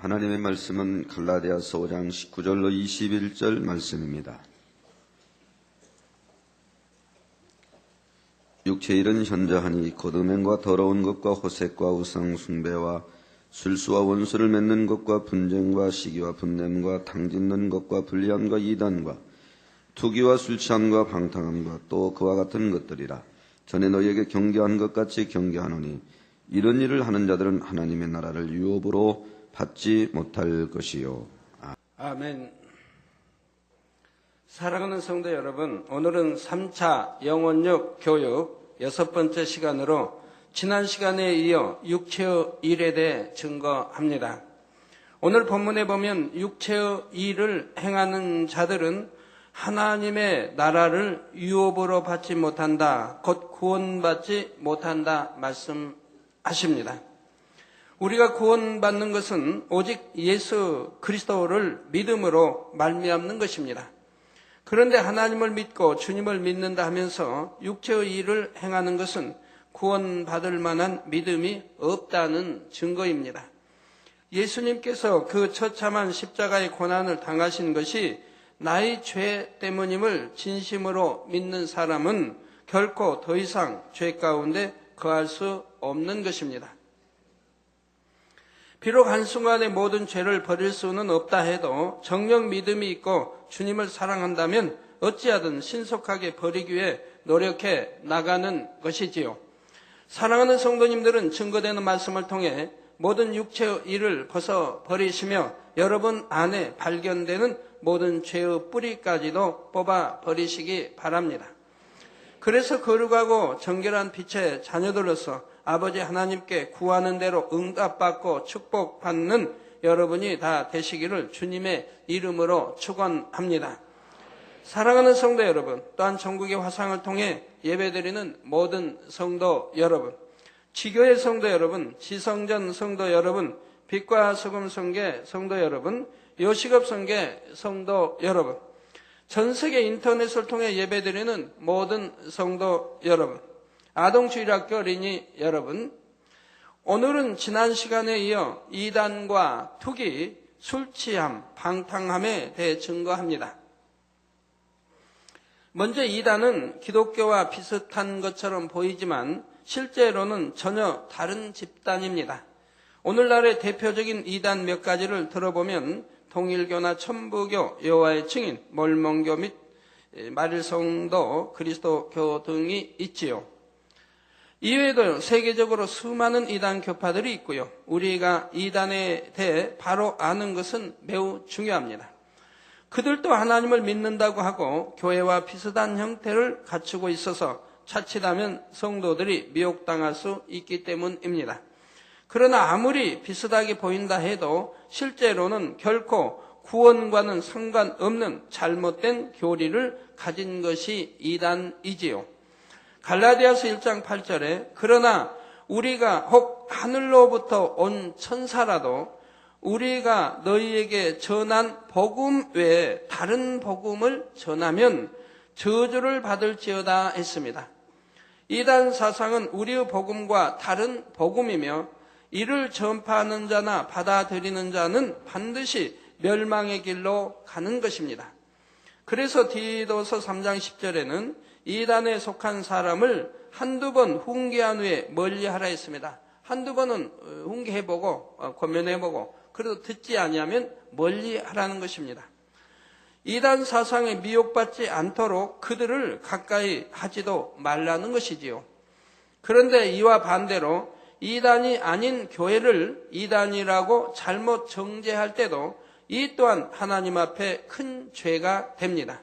하나님의 말씀은 갈라디아서 5장 19절로 21절 말씀입니다. 육체의 일은 현저하니 곧 음행과 더러운 것과 호색과 우상 숭배와 술수와 원수를 맺는 것과 분쟁과 시기와 분냄과 당짓는 것과 불리함과 이단과 투기와 술취함과 방탕함과 또 그와 같은 것들이라. 전에 너희에게 경계한 것 같이 경계하노니 이런 일을 하는 자들은 하나님의 나라를 유업으로 받지 못할 것이요. 아멘. 사랑하는 성도 여러분, 오늘은 3차 영혼력 교육 6번째 시간으로 지난 시간에 이어 육체의 일에 대해 증거합니다. 오늘 본문에 보면 육체의 일을 행하는 자들은 하나님의 나라를 유업으로 받지 못한다, 곧 구원받지 못한다 말씀하십니다. 우리가 구원받는 것은 오직 예수 그리스도를 믿음으로 말미암는 것입니다. 그런데 하나님을 믿고 주님을 믿는다 하면서 육체의 일을 행하는 것은 구원받을 만한 믿음이 없다는 증거입니다. 예수님께서 그 처참한 십자가의 고난을 당하신 것이 나의 죄 때문임을 진심으로 믿는 사람은 결코 더 이상 죄 가운데 거할 수 없는 것입니다. 비록 한순간에 모든 죄를 버릴 수는 없다 해도 정녕 믿음이 있고 주님을 사랑한다면 어찌하든 신속하게 버리기 위해 노력해 나가는 것이지요. 사랑하는 성도님들은 증거되는 말씀을 통해 모든 육체의 일을 벗어버리시며 여러분 안에 발견되는 모든 죄의 뿌리까지도 뽑아버리시기 바랍니다. 그래서 거룩하고 정결한 빛의 자녀들로서 아버지 하나님께 구하는 대로 응답받고 축복받는 여러분이 다 되시기를 주님의 이름으로 축원합니다. 사랑하는 성도 여러분, 또한 전국의 화상을 통해 예배드리는 모든 성도 여러분, 지교의 성도 여러분, 지성전 성도 여러분, 빛과 소금 성계 성도 여러분, 요식업 성계 성도 여러분, 전 세계 인터넷을 통해 예배드리는 모든 성도 여러분, 아동주일학교 어린이 여러분, 오늘은 지난 시간에 이어 이단과 투기, 술취함, 방탕함에 대해 증거합니다. 먼저 이단은 기독교와 비슷한 것처럼 보이지만 실제로는 전혀 다른 집단입니다. 오늘날의 대표적인 이단 몇 가지를 들어보면 통일교나 천부교, 여호와의 증인, 몰몬교 및 마릴성도, 그리스도교 등이 있지요. 이외에도 세계적으로 수많은 이단 교파들이 있고요. 우리가 이단에 대해 바로 아는 것은 매우 중요합니다. 그들도 하나님을 믿는다고 하고 교회와 비슷한 형태를 갖추고 있어서 자칫하면 성도들이 미혹당할 수 있기 때문입니다. 그러나 아무리 비슷하게 보인다 해도 실제로는 결코 구원과는 상관없는 잘못된 교리를 가진 것이 이단이지요. 갈라디아서 1장 8절에 그러나 우리가 혹 하늘로부터 온 천사라도 우리가 너희에게 전한 복음 외에 다른 복음을 전하면 저주를 받을지어다 했습니다. 이단 사상은 우리의 복음과 다른 복음이며 이를 전파하는 자나 받아들이는 자는 반드시 멸망의 길로 가는 것입니다. 그래서 디도서 3장 10절에는 이단에 속한 사람을 한두 번 훈계한 후에 멀리하라 했습니다. 한두 번은 훈계해보고 권면해보고 그래도 듣지 아니하면 멀리하라는 것입니다. 이단 사상에 미혹받지 않도록 그들을 가까이 하지도 말라는 것이지요. 그런데 이와 반대로 이단이 아닌 교회를 이단이라고 잘못 정죄할 때도 이 또한 하나님 앞에 큰 죄가 됩니다.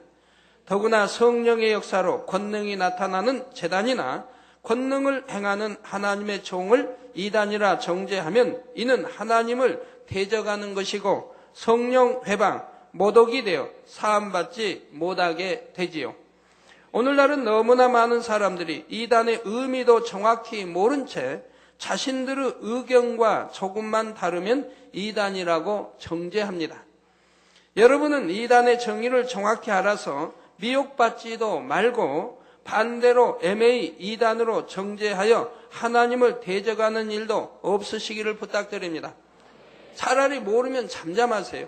더구나 성령의 역사로 권능이 나타나는 제단이나 권능을 행하는 하나님의 종을 이단이라 정죄하면 이는 하나님을 대적하는 것이고 성령 회방, 모독이 되어 사함받지 못하게 되지요. 오늘날은 너무나 많은 사람들이 이단의 의미도 정확히 모른 채 자신들의 의견과 조금만 다르면 이단이라고 정죄합니다. 여러분은 이단의 정의를 정확히 알아서 미혹받지도 말고 반대로 애매히 이단으로 정죄하여 하나님을 대적하는 일도 없으시기를 부탁드립니다. 차라리 모르면 잠잠하세요.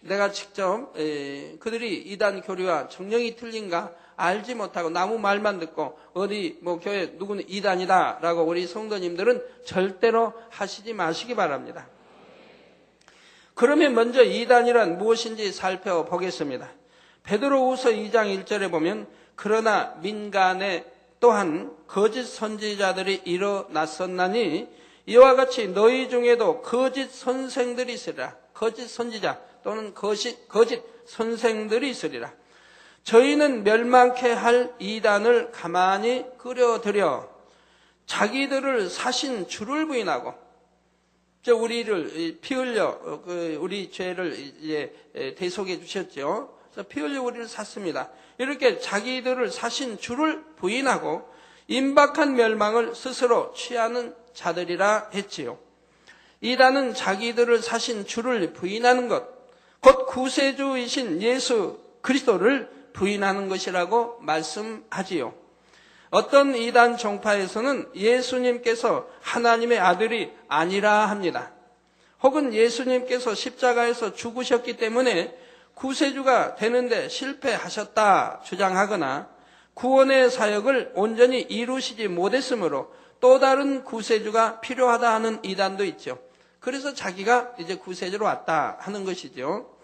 내가 직접 그들이 이단 교리와 정령이 틀린가 알지 못하고 나무 말만 듣고 어디 뭐 교회 누구는 이단이다라고 우리 성도님들은 절대로 하시지 마시기 바랍니다. 그러면 먼저 이단이란 무엇인지 살펴보겠습니다. 베드로후서 2장 1절에 보면 그러나 민간에 또한 거짓 선지자들이 일어났었나니 이와 같이 너희 중에도 거짓 선생들이 있으리라. 거짓 선지자 또는 거짓 선생들이 있으리라. 저희는 멸망케 할 이단을 가만히 끌어들여 자기들을 사신 주를 부인하고 우리를 피 흘려 우리 죄를 이제 대속해 주셨죠. 그래서 피 흘려 우리를 샀습니다. 이렇게 자기들을 사신 주를 부인하고 임박한 멸망을 스스로 취하는 자들이라 했지요. 이단은 자기들을 사신 주를 부인하는 것, 곧 구세주이신 예수 그리스도를 부인하는 것이라고 말씀하지요. 어떤 이단 종파에서는 예수님께서 하나님의 아들이 아니라 합니다. 혹은 예수님께서 십자가에서 죽으셨기 때문에 구세주가 되는데 실패하셨다 주장하거나 구원의 사역을 온전히 이루시지 못했으므로 또 다른 구세주가 필요하다 하는 이단도 있죠. 그래서 자기가 이제 구세주로 왔다 하는 것이죠.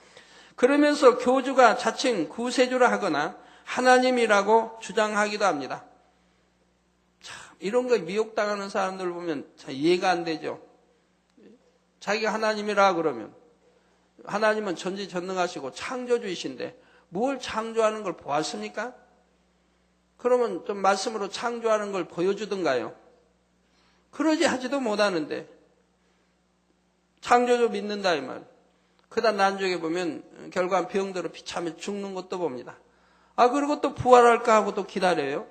그러면서 교주가 자칭 구세주라 하거나 하나님이라고 주장하기도 합니다. 참 이런 거 미혹당하는 사람들 보면 참 이해가 안 되죠. 자기가 하나님이라 그러면 하나님은 전지전능하시고 창조주이신데 뭘 창조하는 걸 보았습니까? 그러면 좀 말씀으로 창조하는 걸 보여주든가요? 그러지 하지도 못하는데 창조주 믿는다 이 말. 그다음 난중에 보면 결과는 병들어 비참해 죽는 것도 봅니다. 그리고 또 부활할까 하고 또 기다려요.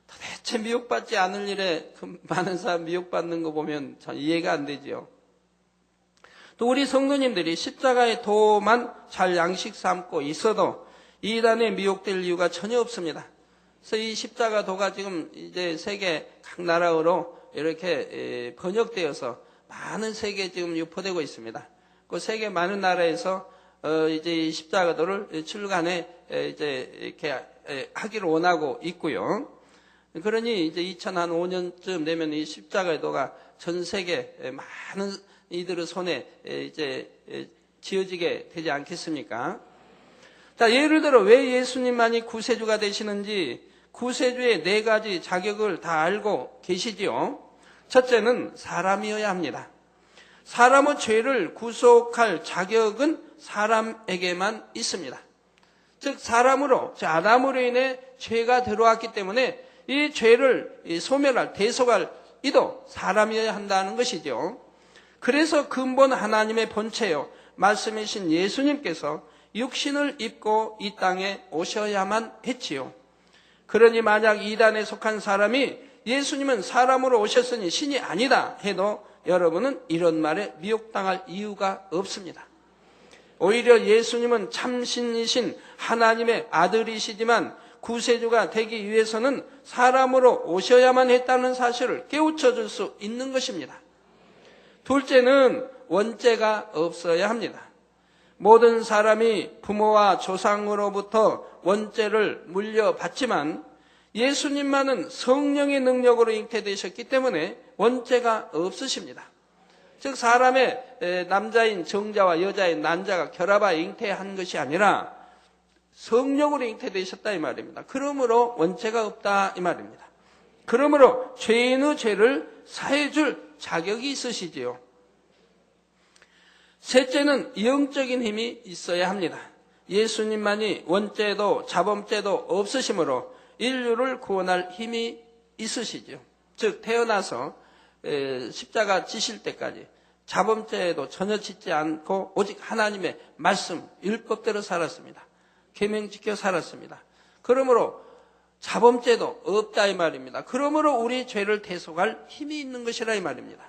도대체 미혹받지 않을 일에 그 많은 사람 미혹받는 거 보면 참 이해가 안 되지요. 또 우리 성도님들이 십자가의 도만 잘 양식 삼고 있어도 이단에 미혹될 이유가 전혀 없습니다. 그래서 이 십자가 도가 지금 이제 세계 각 나라로 이렇게 번역되어서 많은 세계에 지금 유포되고 있습니다. 그 세계 많은 나라에서 이제 이 십자가도를 출간해 이제 이렇게 하기를 원하고 있고요. 그러니 이제 2005년쯤 되면 이 십자가도가 전 세계 많은 이들의 손에 이제 지어지게 되지 않겠습니까? 자, 예를 들어 왜 예수님만이 구세주가 되시는지 구세주의 4가지 자격을 다 알고 계시지요. 첫째는 사람이어야 합니다. 사람의 죄를 구속할 자격은 사람에게만 있습니다. 즉 사람으로, 아담으로 인해 죄가 들어왔기 때문에 이 죄를 소멸할, 대속할 이도 사람이어야 한다는 것이죠. 그래서 근본 하나님의 본체요 말씀이신 예수님께서 육신을 입고 이 땅에 오셔야만 했지요. 그러니 만약 이단에 속한 사람이 예수님은 사람으로 오셨으니 신이 아니다 해도 여러분은 이런 말에 미혹당할 이유가 없습니다. 오히려 예수님은 참신이신 하나님의 아들이시지만 구세주가 되기 위해서는 사람으로 오셔야만 했다는 사실을 깨우쳐 줄 수 있는 것입니다. 둘째는 원죄가 없어야 합니다. 모든 사람이 부모와 조상으로부터 원죄를 물려받지만 예수님만은 성령의 능력으로 잉태되셨기 때문에 원죄가 없으십니다. 즉 사람의 남자인 정자와 여자인 난자가 결합하여 잉태한 것이 아니라 성령으로 잉태되셨다 이 말입니다. 그러므로 원죄가 없다 이 말입니다. 그러므로 죄인의 죄를 사해줄 자격이 있으시지요. 셋째는 영적인 힘이 있어야 합니다. 예수님만이 원죄도 자범죄도 없으시므로 인류를 구원할 힘이 있으시죠. 즉 태어나서 십자가 지실 때까지 자범죄에도 전혀 짓지 않고 오직 하나님의 말씀, 율법대로 살았습니다. 계명 지켜 살았습니다. 그러므로 자범죄도 없다 이 말입니다. 그러므로 우리 죄를 대속할 힘이 있는 것이라 이 말입니다.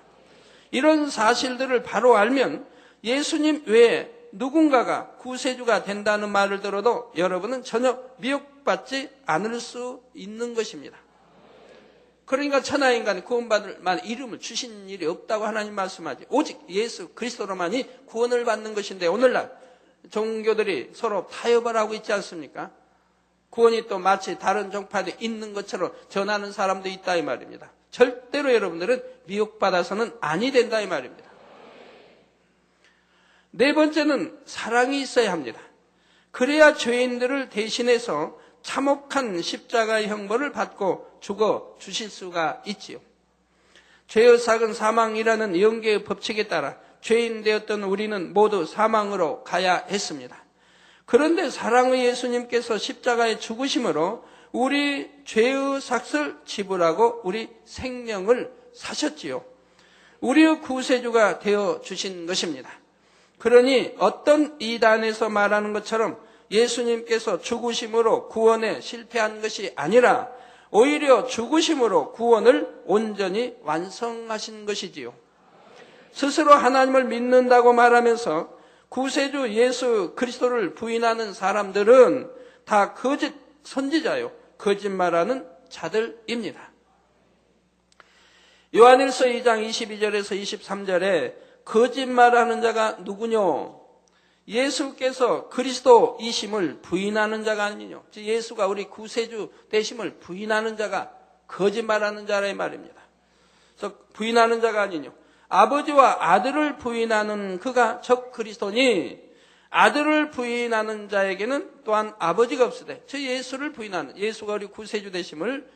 이런 사실들을 바로 알면 예수님 외에 누군가가 구세주가 된다는 말을 들어도 여러분은 전혀 미혹받지 않을 수 있는 것입니다. 그러니까 천하인간이 구원받을 만한 이름을 주신 일이 없다고 하나님 말씀하지. 오직 예수 그리스도로만이 구원을 받는 것인데 오늘날 종교들이 서로 타협을 하고 있지 않습니까? 구원이 또 마치 다른 종파에 있는 것처럼 전하는 사람도 있다 이 말입니다. 절대로 여러분들은 미혹받아서는 아니 된다 이 말입니다. 네 번째는 사랑이 있어야 합니다. 그래야 죄인들을 대신해서 참혹한 십자가의 형벌을 받고 죽어 주실 수가 있지요. 죄의 삭은 사망이라는 영계의 법칙에 따라 죄인 되었던 우리는 모두 사망으로 가야 했습니다. 그런데 사랑의 예수님께서 십자가에 죽으심으로 우리 죄의 삭을 지불하고 우리 생명을 사셨지요. 우리의 구세주가 되어 주신 것입니다. 그러니 어떤 이단에서 말하는 것처럼 예수님께서 죽으심으로 구원에 실패한 것이 아니라 오히려 죽으심으로 구원을 온전히 완성하신 것이지요. 스스로 하나님을 믿는다고 말하면서 구세주 예수 그리스도를 부인하는 사람들은 다 거짓 선지자요, 거짓말하는 자들입니다. 요한일서 2장 22절에서 23절에 거짓말하는 자가 누구뇨? 예수께서 그리스도이심을 부인하는 자가 아니뇨. 즉 예수가 우리 구세주 되심을 부인하는 자가 거짓말하는 자라 이 말입니다. 그래서 부인하는 자가 아니뇨. 아버지와 아들을 부인하는 그가 적 그리스도니 아들을 부인하는 자에게는 또한 아버지가 없으되 저 예수를 부인하는, 예수가 우리 구세주 되심을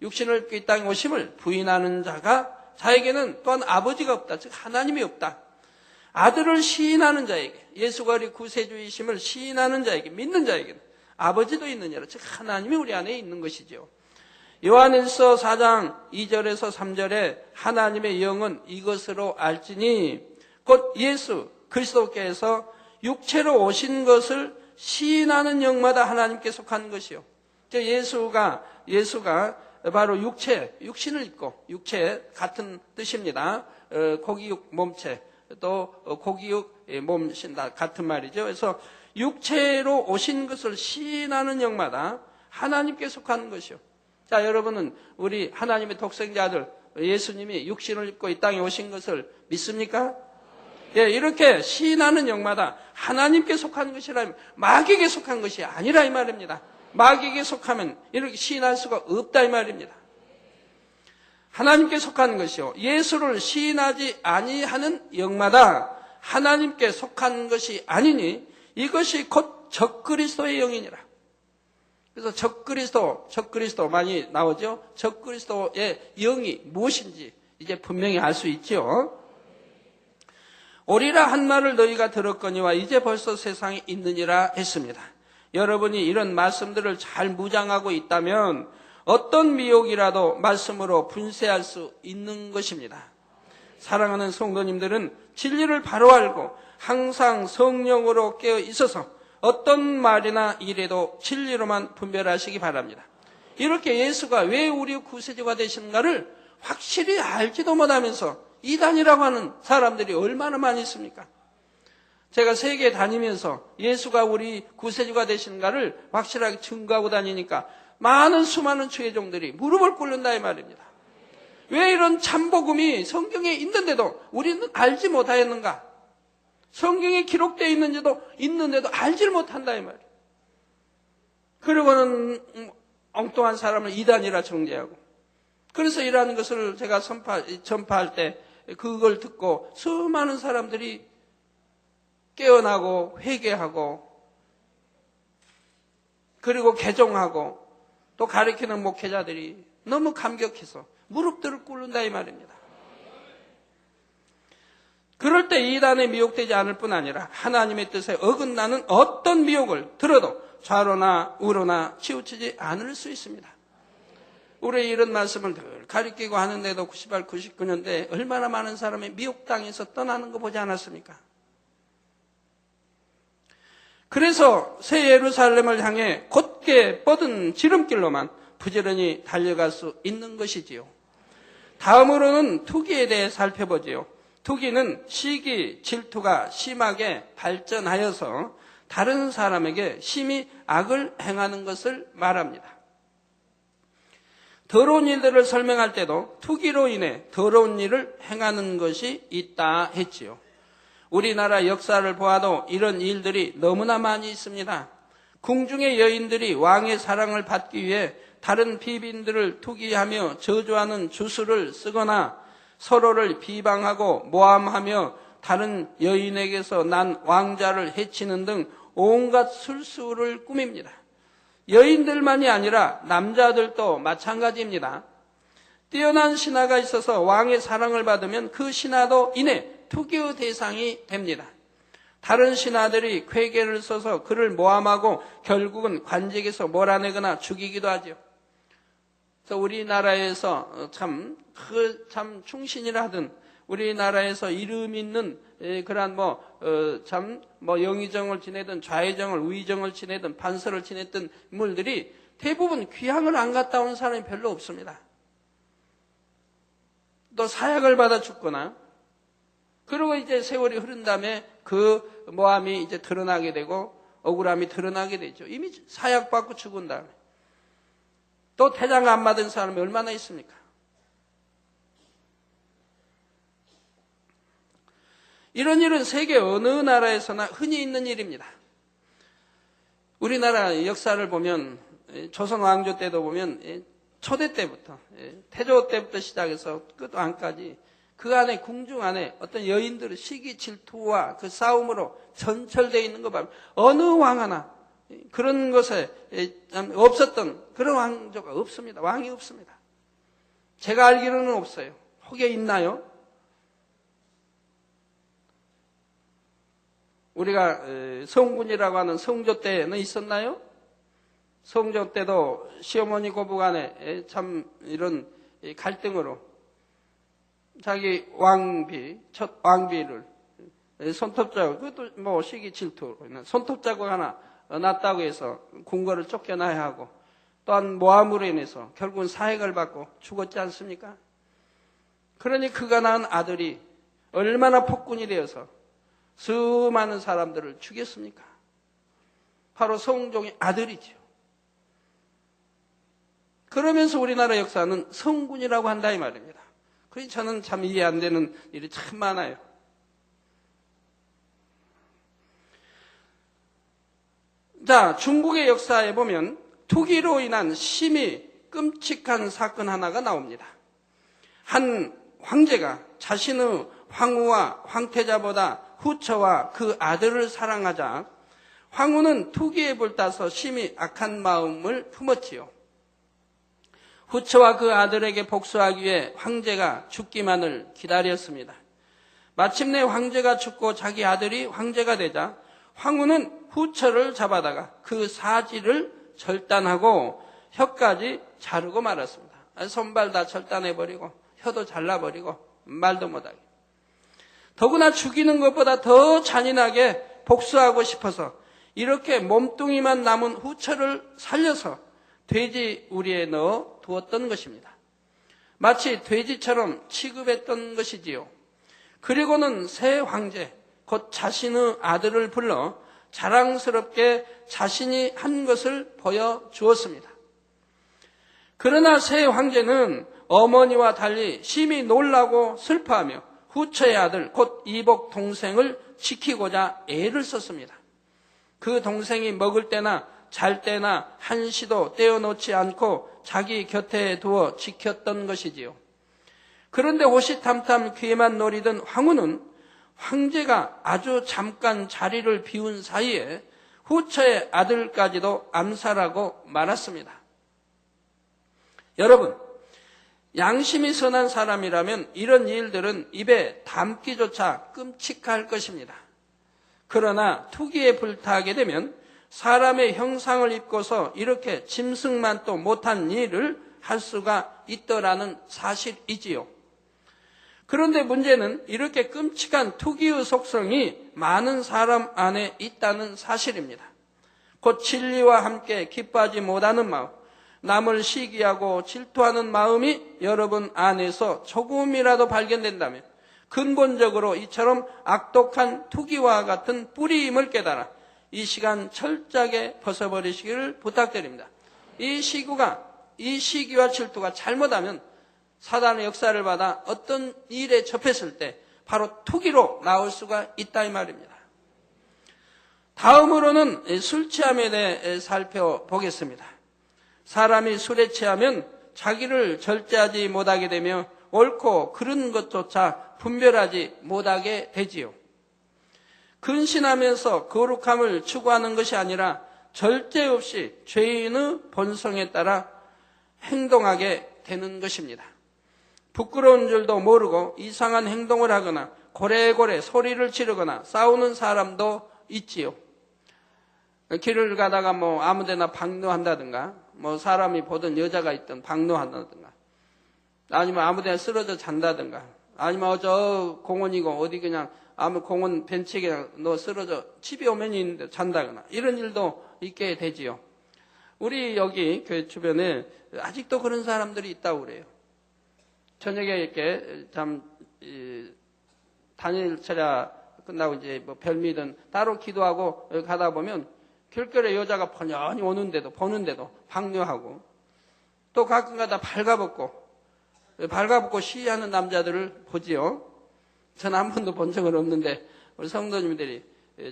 육신을 입고 이 땅에 오심을 부인하는 자에게는 또한 아버지가 없다. 즉 하나님이 없다. 아들을 시인하는 자에게, 예수가 우리 구세주이심을 시인하는 자에게, 믿는 자에게는 아버지도 있느니라. 즉 하나님이 우리 안에 있는 것이죠. 요한일서 4장 2절에서 3절에 하나님의 영은 이것으로 알지니 곧 예수 그리스도께서 육체로 오신 것을 시인하는 영마다 하나님께 속한 것이요. 예수가 바로 육신을 입고, 육체 같은 뜻입니다. 고기육 몸체, 또 고기육 몸신 같은 말이죠. 그래서 육체로 오신 것을 시인하는 영마다 하나님께 속하는 것이요. 자, 여러분은 우리 하나님의 독생자들 예수님이 육신을 입고 이 땅에 오신 것을 믿습니까? 예, 이렇게 시인하는 영마다 하나님께 속한 것이라면 마귀에게 속한 것이 아니라 이 말입니다. 마귀에게 속하면 이렇게 시인할 수가 없다 이 말입니다. 하나님께 속한 것이요. 예수를 시인하지 아니하는 영마다 하나님께 속한 것이 아니니 이것이 곧 적그리스도의 영이니라. 그래서 적그리스도 많이 나오죠. 적그리스도의 영이 무엇인지 이제 분명히 알 수 있죠. 오리라 한 말을 너희가 들었거니와 이제 벌써 세상에 있느니라 했습니다. 여러분이 이런 말씀들을 잘 무장하고 있다면 어떤 미혹이라도 말씀으로 분쇄할 수 있는 것입니다. 사랑하는 성도님들은 진리를 바로 알고 항상 성령으로 깨어 있어서 어떤 말이나 일에도 진리로만 분별하시기 바랍니다. 이렇게 예수가 왜 우리 구세주가 되시는가를 확실히 알지도 못하면서 이단이라고 하는 사람들이 얼마나 많이 있습니까? 제가 세계 다니면서 예수가 우리 구세주가 되시는가를 확실하게 증거하고 다니니까 수많은 주의종들이 무릎을 꿇는다 이 말입니다. 왜 이런 참복음이 성경에 있는데도 우리는 알지 못하였는가? 성경에 기록되어 있는데도 알지를 못한다 이 말이에요. 그리고는 엉뚱한 사람을 이단이라 정죄하고, 그래서 이러한 것을 제가 전파할 때 그걸 듣고 수많은 사람들이 깨어나고 회개하고 그리고 개종하고 또 가르치는 목회자들이 너무 감격해서 무릎들을 꿇는다 이 말입니다. 그럴 때 이단에 미혹되지 않을 뿐 아니라 하나님의 뜻에 어긋나는 어떤 미혹을 들어도 좌로나 우로나 치우치지 않을 수 있습니다. 우리 이런 말씀을 늘 가르치고 하는데도 98, 99년대에 얼마나 많은 사람이 미혹당해서 떠나는 거 보지 않았습니까? 그래서 새 예루살렘을 향해 곧게 뻗은 지름길로만 부지런히 달려갈 수 있는 것이지요. 다음으로는 투기에 대해 살펴보지요. 투기는 시기, 질투가 심하게 발전하여서 다른 사람에게 심히 악을 행하는 것을 말합니다. 더러운 일들을 설명할 때도 투기로 인해 더러운 일을 행하는 것이 있다 했지요. 우리나라 역사를 보아도 이런 일들이 너무나 많이 있습니다. 궁중의 여인들이 왕의 사랑을 받기 위해 다른 비빈들을 투기하며 저주하는 주술을 쓰거나 서로를 비방하고 모함하며 다른 여인에게서 난 왕자를 해치는 등 온갖 술수를 꾸밉니다. 여인들만이 아니라 남자들도 마찬가지입니다. 뛰어난 신하가 있어서 왕의 사랑을 받으면 그 신하도 이내 투기의 대상이 됩니다. 다른 신하들이 쾌계를 써서 그를 모함하고 결국은 관직에서 몰아내거나 죽이기도 하죠. 그래서 우리나라에서 참 충신이라 하던 우리나라에서 이름 있는 그러한 영의정을 지내든 좌의정을 우의정을 지내든 판서를 지냈던 인물들이 대부분 귀향을 안 갔다 온 사람이 별로 없습니다. 또 사약을 받아 죽거나 그리고 이제 세월이 흐른 다음에 그 모함이 이제 드러나게 되고 억울함이 드러나게 되죠. 이미 사약받고 죽은 다음에. 또 태장 안 받은 사람이 얼마나 있습니까? 이런 일은 세계 어느 나라에서나 흔히 있는 일입니다. 우리나라 역사를 보면 조선 왕조 때도 보면 초대 때부터 태조 때부터 시작해서 끝 왕까지 그 안에 궁중 안에 어떤 여인들의 시기 질투와 그 싸움으로 전철되어 있는 거 보면 어느 왕 하나 그런 것에 없었던 그런 왕조가 없습니다. 왕이 없습니다. 제가 알기로는 없어요. 혹여 있나요? 우리가 성군이라고 하는 성조 때는 있었나요? 성조 때도 시어머니 고부간에 참 이런 갈등으로 자기 첫 왕비를 손톱자국, 그것도 시기 질투로 손톱자국 하나 났다고 해서 궁궐을 쫓겨나야 하고 또한 모함으로 인해서 결국은 사형을 받고 죽었지 않습니까? 그러니 그가 낳은 아들이 얼마나 폭군이 되어서 수많은 사람들을 죽였습니까? 바로 성종의 아들이죠. 그러면서 우리나라 역사는 성군이라고 한다 이 말입니다. 그래서 저는 참 이해 안 되는 일이 참 많아요. 자, 중국의 역사에 보면 투기로 인한 심히 끔찍한 사건 하나가 나옵니다. 한 황제가 자신의 황후와 황태자보다 후처와 그 아들을 사랑하자 황후는 투기에 불타서 심히 악한 마음을 품었지요. 후처와 그 아들에게 복수하기 위해 황제가 죽기만을 기다렸습니다. 마침내 황제가 죽고 자기 아들이 황제가 되자 황후는 후처를 잡아다가 그 사지를 절단하고 혀까지 자르고 말았습니다. 손발 다 절단해버리고 혀도 잘라버리고 말도 못하게. 더구나 죽이는 것보다 더 잔인하게 복수하고 싶어서 이렇게 몸뚱이만 남은 후처를 살려서 돼지 우리에 넣어 두었던 것입니다. 마치 돼지처럼 취급했던 것이지요. 그리고는 새 황제, 곧 자신의 아들을 불러 자랑스럽게 자신이 한 것을 보여주었습니다. 그러나 새 황제는 어머니와 달리 심히 놀라고 슬퍼하며 후처의 아들, 곧 이복 동생을 지키고자 애를 썼습니다. 그 동생이 먹을 때나 잘 때나 한시도 떼어놓지 않고 자기 곁에 두어 지켰던 것이지요. 그런데 호시탐탐 귀에만 노리던 황후는 황제가 아주 잠깐 자리를 비운 사이에 후처의 아들까지도 암살하고 말았습니다. 여러분, 양심이 선한 사람이라면 이런 일들은 입에 담기조차 끔찍할 것입니다. 그러나 투기에 불타게 되면 사람의 형상을 입고서 이렇게 짐승만도 못한 일을 할 수가 있더라는 사실이지요. 그런데 문제는 이렇게 끔찍한 투기의 속성이 많은 사람 안에 있다는 사실입니다. 곧 진리와 함께 기뻐하지 못하는 마음, 남을 시기하고 질투하는 마음이 여러분 안에서 조금이라도 발견된다면 근본적으로 이처럼 악독한 투기와 같은 뿌리임을 깨달아 이 시간 철저하게 벗어버리시기를 부탁드립니다. 이 이 시기와 질투가 잘못하면 사단의 역사를 받아 어떤 일에 접했을 때 바로 투기로 나올 수가 있다 이 말입니다. 다음으로는 술 취함에 대해 살펴보겠습니다. 사람이 술에 취하면 자기를 절제하지 못하게 되며 옳고 그른 것조차 분별하지 못하게 되지요. 근신하면서 거룩함을 추구하는 것이 아니라 절제 없이 죄인의 본성에 따라 행동하게 되는 것입니다. 부끄러운 줄도 모르고 이상한 행동을 하거나 고래고래 소리를 지르거나 싸우는 사람도 있지요. 길을 가다가 아무데나 방로한다든가 사람이 보던 여자가 있던 방로한다든가 아니면 아무데나 쓰러져 잔다든가 아니면 저 공원이고 어디 그냥 아무 공원 벤치에 그냥 너 쓰러져 집이 오면이 있는데 잔다거나 이런 일도 있게 되지요. 우리 여기 교회 주변에 아직도 그런 사람들이 있다고 그래요. 저녁에 이렇게 단일 철야 끝나고 이제 별미든 따로 기도하고 가다 보면 길거리에 여자가 번연히 오는데도 보는데도 방뇨하고 또 가끔가다 발가벗고 시위하는 남자들을 보지요. 저는 한 번도 본 적은 없는데 우리 성도님들이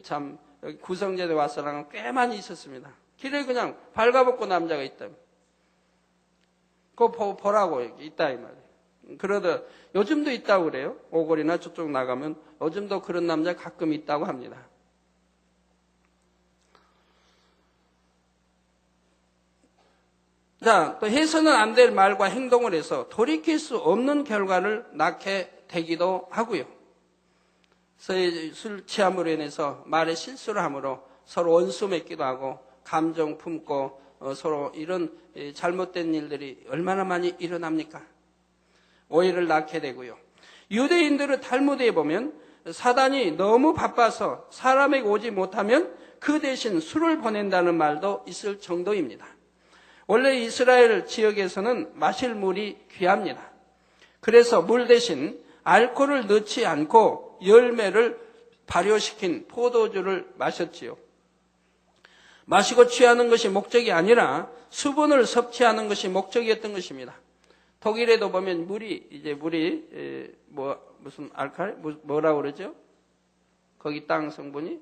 참 여기 구성제대 와서랑은 꽤 많이 있었습니다. 길에 그냥 발가벗고 남자가 있다. 그거 보라고 있다 이 말이에요. 그러다 요즘도 있다고 그래요. 오골이나 저쪽 나가면 요즘도 그런 남자 가끔 있다고 합니다. 자, 또 해서는 안 될 말과 행동을 해서 돌이킬 수 없는 결과를 낳게 되기도 하고요. 술 취함으로 인해서 말에 실수를 함으로 서로 원수 맺기도 하고 감정 품고 서로 이런 잘못된 일들이 얼마나 많이 일어납니까? 오해를 낳게 되고요. 유대인들의 탈무드에 보면 사단이 너무 바빠서 사람에게 오지 못하면 그 대신 술을 보낸다는 말도 있을 정도입니다. 원래 이스라엘 지역에서는 마실 물이 귀합니다. 그래서 물 대신 알코올을 넣지 않고 열매를 발효시킨 포도주를 마셨지요. 마시고 취하는 것이 목적이 아니라 수분을 섭취하는 것이 목적이었던 것입니다. 독일에도 보면 물이 무슨 알칼리 뭐라고 그러죠? 거기 땅 성분이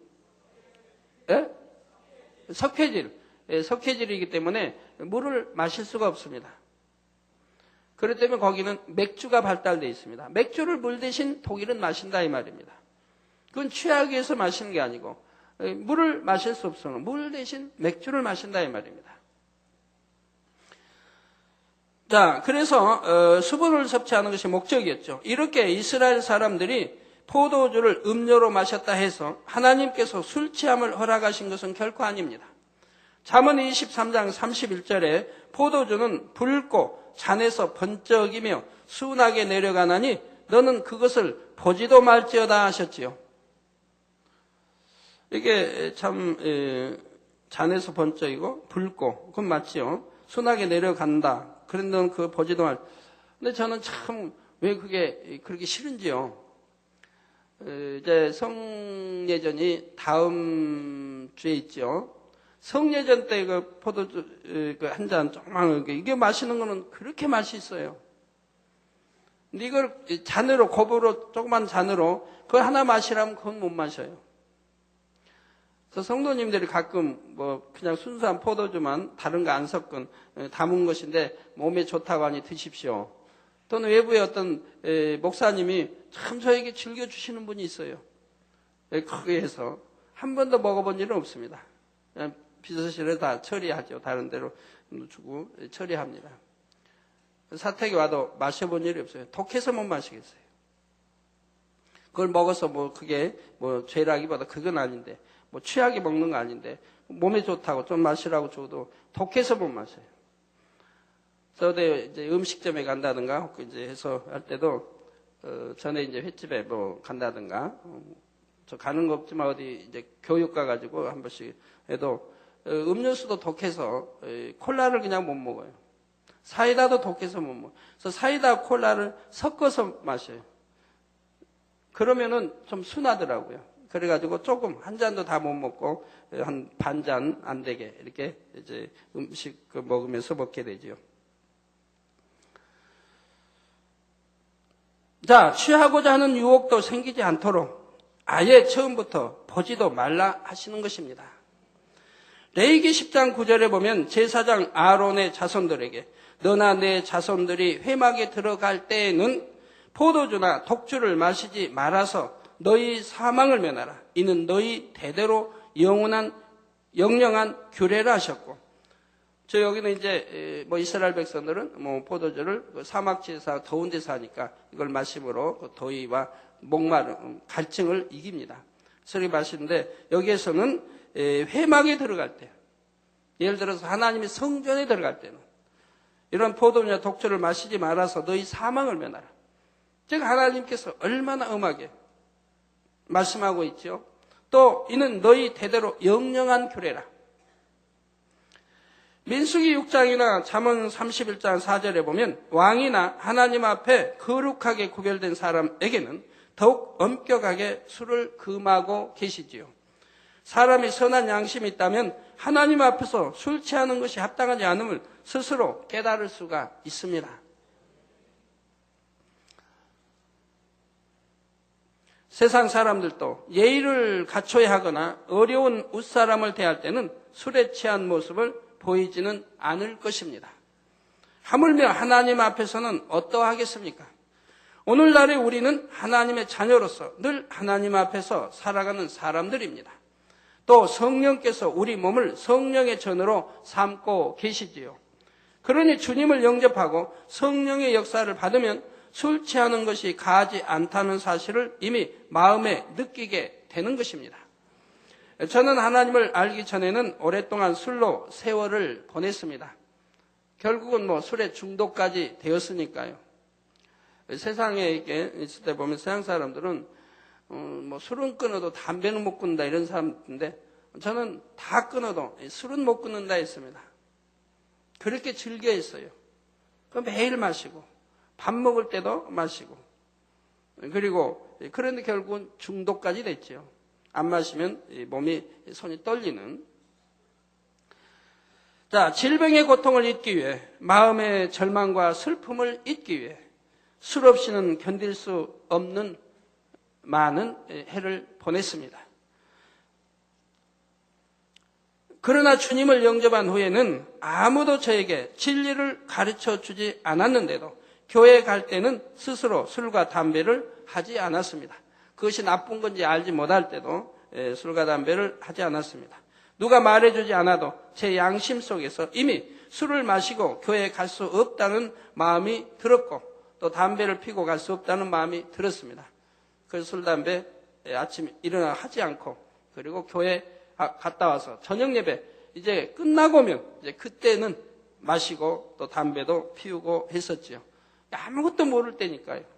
석회질이기 때문에 물을 마실 수가 없습니다. 그렇기 때문에 거기는 맥주가 발달되어 있습니다. 맥주를 물 대신 독일은 마신다 이 말입니다. 그건 취하기 위해서 마시는 게 아니고 물을 마실 수 없어서 물 대신 맥주를 마신다 이 말입니다. 자, 그래서 수분을 섭취하는 것이 목적이었죠. 이렇게 이스라엘 사람들이 포도주를 음료로 마셨다 해서 하나님께서 술 취함을 허락하신 것은 결코 아닙니다. 잠언 23장 31절에 포도주는 붉고 잔에서 번쩍이며 순하게 내려가나니 너는 그것을 보지도 말지어다 하셨지요. 이게 참 잔에서 번쩍이고 붉고 그건 맞지요. 순하게 내려간다. 그런 넌 그거 보지도 말. 근데 저는 참 왜 그게 그렇게 싫은지요. 이제 성례전이 다음 주에 있죠. 성례전 때 그 포도주 한 잔 조그만 이게 마시는 거는 그렇게 맛있어요. 근데 이걸 잔으로 곱으로 조그만 잔으로 그걸 하나 마시라면 그건 못 마셔요. 그래서 성도님들이 가끔 그냥 순수한 포도주만 다른 거 안 섞은 담은 것인데 몸에 좋다고 하니 드십시오. 또는 외부에 어떤 목사님이 참 저에게 즐겨주시는 분이 있어요. 크게 해서 한 번도 먹어본 일은 없습니다. 그냥 비서실에 다 처리하죠. 다른 데로 주고 처리합니다. 사택에 와도 마셔본 일이 없어요. 독해서 못 마시겠어요. 그걸 먹어서 그게 죄라기보다 그건 아닌데 취하게 먹는 거 아닌데 몸에 좋다고 좀 마시라고 줘도 독해서 못 마셔요. 저도 이제 음식점에 간다든가 이제 해서 할 때도 전에 이제 횟집에 간다든가 저 가는 거 없지만 어디 이제 교육 가가지고 한 번씩 해도 음료수도 독해서 콜라를 그냥 못 먹어요. 사이다도 독해서 못 먹어요. 그래서 사이다 콜라를 섞어서 마셔요. 그러면은 좀 순하더라고요. 그래가지고 조금 한 잔도 다 못 먹고 한 반 잔 안 되게 이렇게 이제 음식 먹으면서 먹게 되죠. 자, 취하고자 하는 유혹도 생기지 않도록 아예 처음부터 보지도 말라 하시는 것입니다. 레위기 10장 9절에 보면 제사장 아론의 자손들에게 너나 내 자손들이 회막에 들어갈 때에는 포도주나 독주를 마시지 말아서 너희 사망을 면하라. 이는 너희 대대로 영원한 영영한 규례라 하셨고, 저 여기는 이제 이스라엘 백성들은 포도주를 사막지에서 더운 데서 하니까 이걸 마심으로 더위와 목마름, 갈증을 이깁니다. 그렇게 마시는데 여기에서는 회막에 들어갈 때, 예를 들어서 하나님의 성전에 들어갈 때는 이런 포도주나 독주를 마시지 말아서 너희 사망을 면하라. 즉 하나님께서 얼마나 엄하게 말씀하고 있죠. 또 이는 너희 대대로 영영한 규례라. 민수기 6장이나 잠언 31장 4절에 보면 왕이나 하나님 앞에 거룩하게 구별된 사람에게는 더욱 엄격하게 술을 금하고 계시지요. 사람이 선한 양심이 있다면 하나님 앞에서 술 취하는 것이 합당하지 않음을 스스로 깨달을 수가 있습니다. 세상 사람들도 예의를 갖춰야 하거나 어려운 웃사람을 대할 때는 술에 취한 모습을 보이지는 않을 것입니다. 하물며 하나님 앞에서는 어떠하겠습니까? 오늘날의 우리는 하나님의 자녀로서 늘 하나님 앞에서 살아가는 사람들입니다. 또 성령께서 우리 몸을 성령의 전으로 삼고 계시지요. 그러니 주님을 영접하고 성령의 역사를 받으면 술 취하는 것이 가하지 않다는 사실을 이미 마음에 느끼게 되는 것입니다. 저는 하나님을 알기 전에는 오랫동안 술로 세월을 보냈습니다. 결국은 술에 중독까지 되었으니까요. 세상에 있을 때 보면 세상 사람들은 술은 끊어도 담배는 못 끊는다 이런 사람인데 저는 다 끊어도 술은 못 끊는다 했습니다. 그렇게 즐겨 했어요. 매일 마시고 밥 먹을 때도 마시고 그리고 그런데 결국은 중독까지 됐죠. 안 마시면 손이 떨리는. 자, 질병의 고통을 잊기 위해 마음의 절망과 슬픔을 잊기 위해 술 없이는 견딜 수 없는 많은 해를 보냈습니다. 그러나 주님을 영접한 후에는 아무도 저에게 진리를 가르쳐 주지 않았는데도 교회에 갈 때는 스스로 술과 담배를 하지 않았습니다. 그것이 나쁜 건지 알지 못할 때도 술과 담배를 하지 않았습니다. 누가 말해주지 않아도 제 양심 속에서 이미 술을 마시고 교회에 갈 수 없다는 마음이 들었고 또 담배를 피고 갈 수 없다는 마음이 들었습니다. 그래서 술, 담배 아침에 일어나 하지 않고 그리고 교회 갔다 와서 저녁 예배 이제 끝나고면 이제 그때는 마시고 또 담배도 피우고 했었지요. 아무것도 모를 때니까요.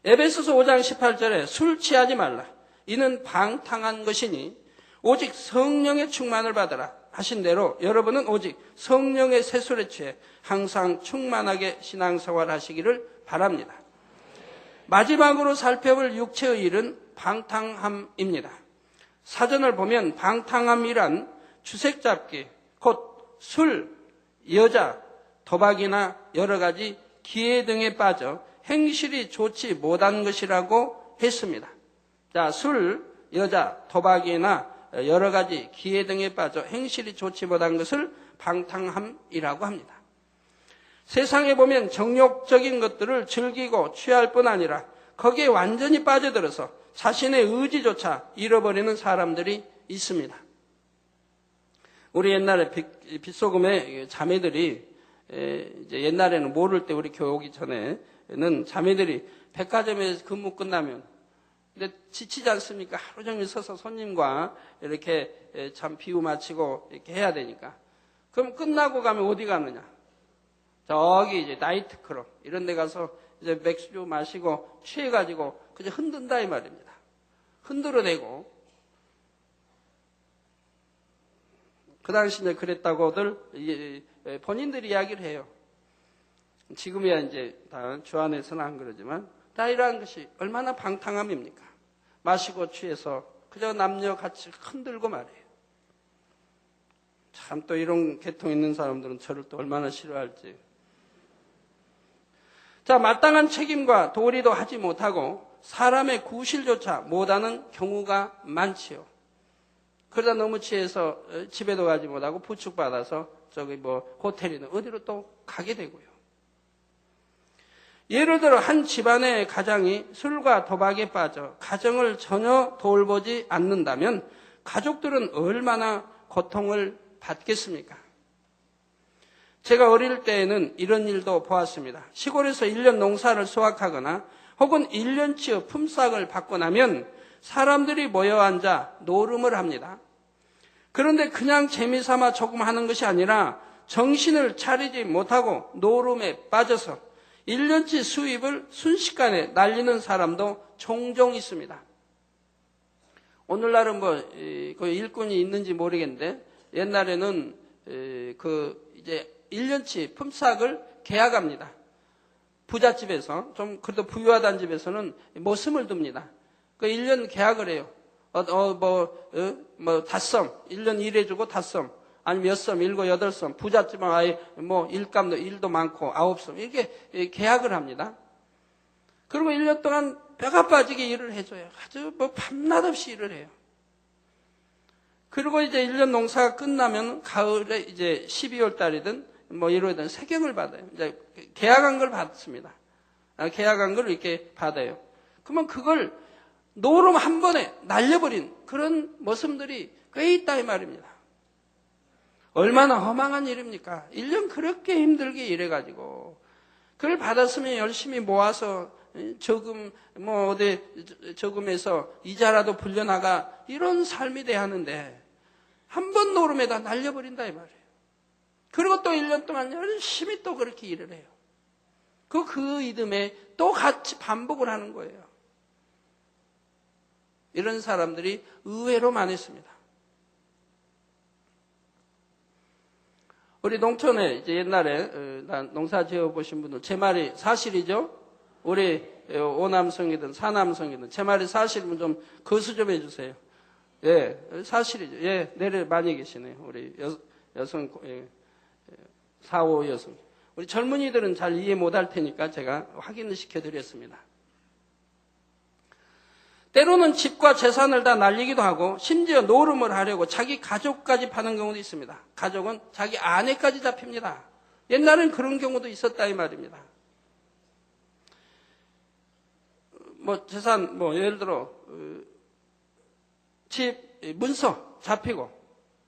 에베소서 5장 18절에 술 취하지 말라. 이는 방탕한 것이니 오직 성령의 충만을 받으라 하신 대로 여러분은 오직 성령의 세술에 취해 항상 충만하게 신앙생활 하시기를 바랍니다. 마지막으로 살펴볼 육체의 일은 방탕함입니다. 사전을 보면 방탕함이란 주색잡기, 곧 술, 여자, 도박이나 여러 가지 기회 등에 빠져 행실이 좋지 못한 것이라고 했습니다. 자, 술, 여자, 도박이나 여러 가지 기회 등에 빠져 행실이 좋지 못한 것을 방탕함이라고 합니다. 세상에 보면 정욕적인 것들을 즐기고 취할 뿐 아니라 거기에 완전히 빠져들어서 자신의 의지조차 잃어버리는 사람들이 있습니다. 우리 옛날에 빗소금의 자매들이 이제 옛날에는 모를 때 우리 교회 오기 전에는 자매들이 백화점에서 근무 끝나면 근데 지치지 않습니까? 하루 종일 서서 손님과 이렇게 참 비유 마치고 이렇게 해야 되니까. 그럼 끝나고 가면 어디 가느냐? 저기 이제 나이트 클럽 이런 데 가서 이제 맥주 마시고 취해가지고 그저 흔든다 이 말입니다. 흔들어대고. 그 당시 이제 그랬다고들 본인들이 이야기를 해요. 지금이야 이제 다 주안에서는 안 그러지만 다 이러한 것이 얼마나 방탕함입니까? 마시고 취해서 그저 남녀 같이 흔들고 말이에요. 참 또 이런 계통 있는 사람들은 저를 또 얼마나 싫어할지. 자, 마땅한 책임과 도리도 하지 못하고 사람의 구실조차 못하는 경우가 많지요. 그러다 너무 취해서 집에도 가지 못하고 부축받아서 호텔이나 어디로 또 가게 되고요. 예를 들어 한 집안의 가장이 술과 도박에 빠져 가정을 전혀 돌보지 않는다면 가족들은 얼마나 고통을 받겠습니까? 제가 어릴 때에는 이런 일도 보았습니다. 시골에서 1년 농사를 수확하거나 혹은 1년치의 품삯을 받고 나면 사람들이 모여 앉아 노름을 합니다. 그런데 그냥 재미삼아 조금 하는 것이 아니라 정신을 차리지 못하고 노름에 빠져서 1년치 수입을 순식간에 날리는 사람도 종종 있습니다. 오늘날은 그 일꾼이 있는지 모르겠는데 옛날에는 이제 1년치 품삯을 계약합니다. 부잣집에서, 좀 그래도 부유하다는 집에서는 모슴을 둡니다. 그 1년 계약을 해요. 닷섬, 1년 일해주고 닷섬, 아니면 몇 섬, 7, 8섬, 부잣집은 아예 일도 많고 9섬, 이렇게 계약을 합니다. 그리고 1년 동안 뼈가 빠지게 일을 해줘요. 아주 밤낮 없이 일을 해요. 그리고 이제 1년 농사가 끝나면 가을에 이제 12월 달이든 1월이든 세경을 받아요. 이제 계약한 걸 받습니다. 계약한 걸 이렇게 받아요. 그러면 그걸 노름 한 번에 날려버린 그런 모습들이 꽤 있다 이 말입니다. 얼마나 허망한 일입니까? 1년 그렇게 힘들게 일해가지고 그걸 받았으면 열심히 모아서 저금해서 이자라도 불려나가 이런 삶이 돼야 하는데 한 번 노름에다 날려버린다 이 말이에요. 그리고 또 1년 동안 열심히 또 그렇게 일을 해요. 그 이듬해 또 같이 반복을 하는 거예요. 이런 사람들이 의외로 많았습니다. 우리 농촌에 이제 옛날에 농사 지어 보신 분들 제 말이 사실이죠? 우리 오남성이든 사남성이든 제 말이 사실이면 좀 거수 좀 해주세요. 예, 사실이죠. 예, 내려 많이 계시네요. 우리 여성 4, 5 여성. 우리 젊은이들은 잘 이해 못할 테니까 제가 확인을 시켜드렸습니다. 때로는 집과 재산을 다 날리기도 하고 심지어 노름을 하려고 자기 가족까지 파는 경우도 있습니다. 가족은 자기 아내까지 잡힙니다. 옛날엔 그런 경우도 있었다 이 말입니다. 재산 예를 들어 집 문서 잡히고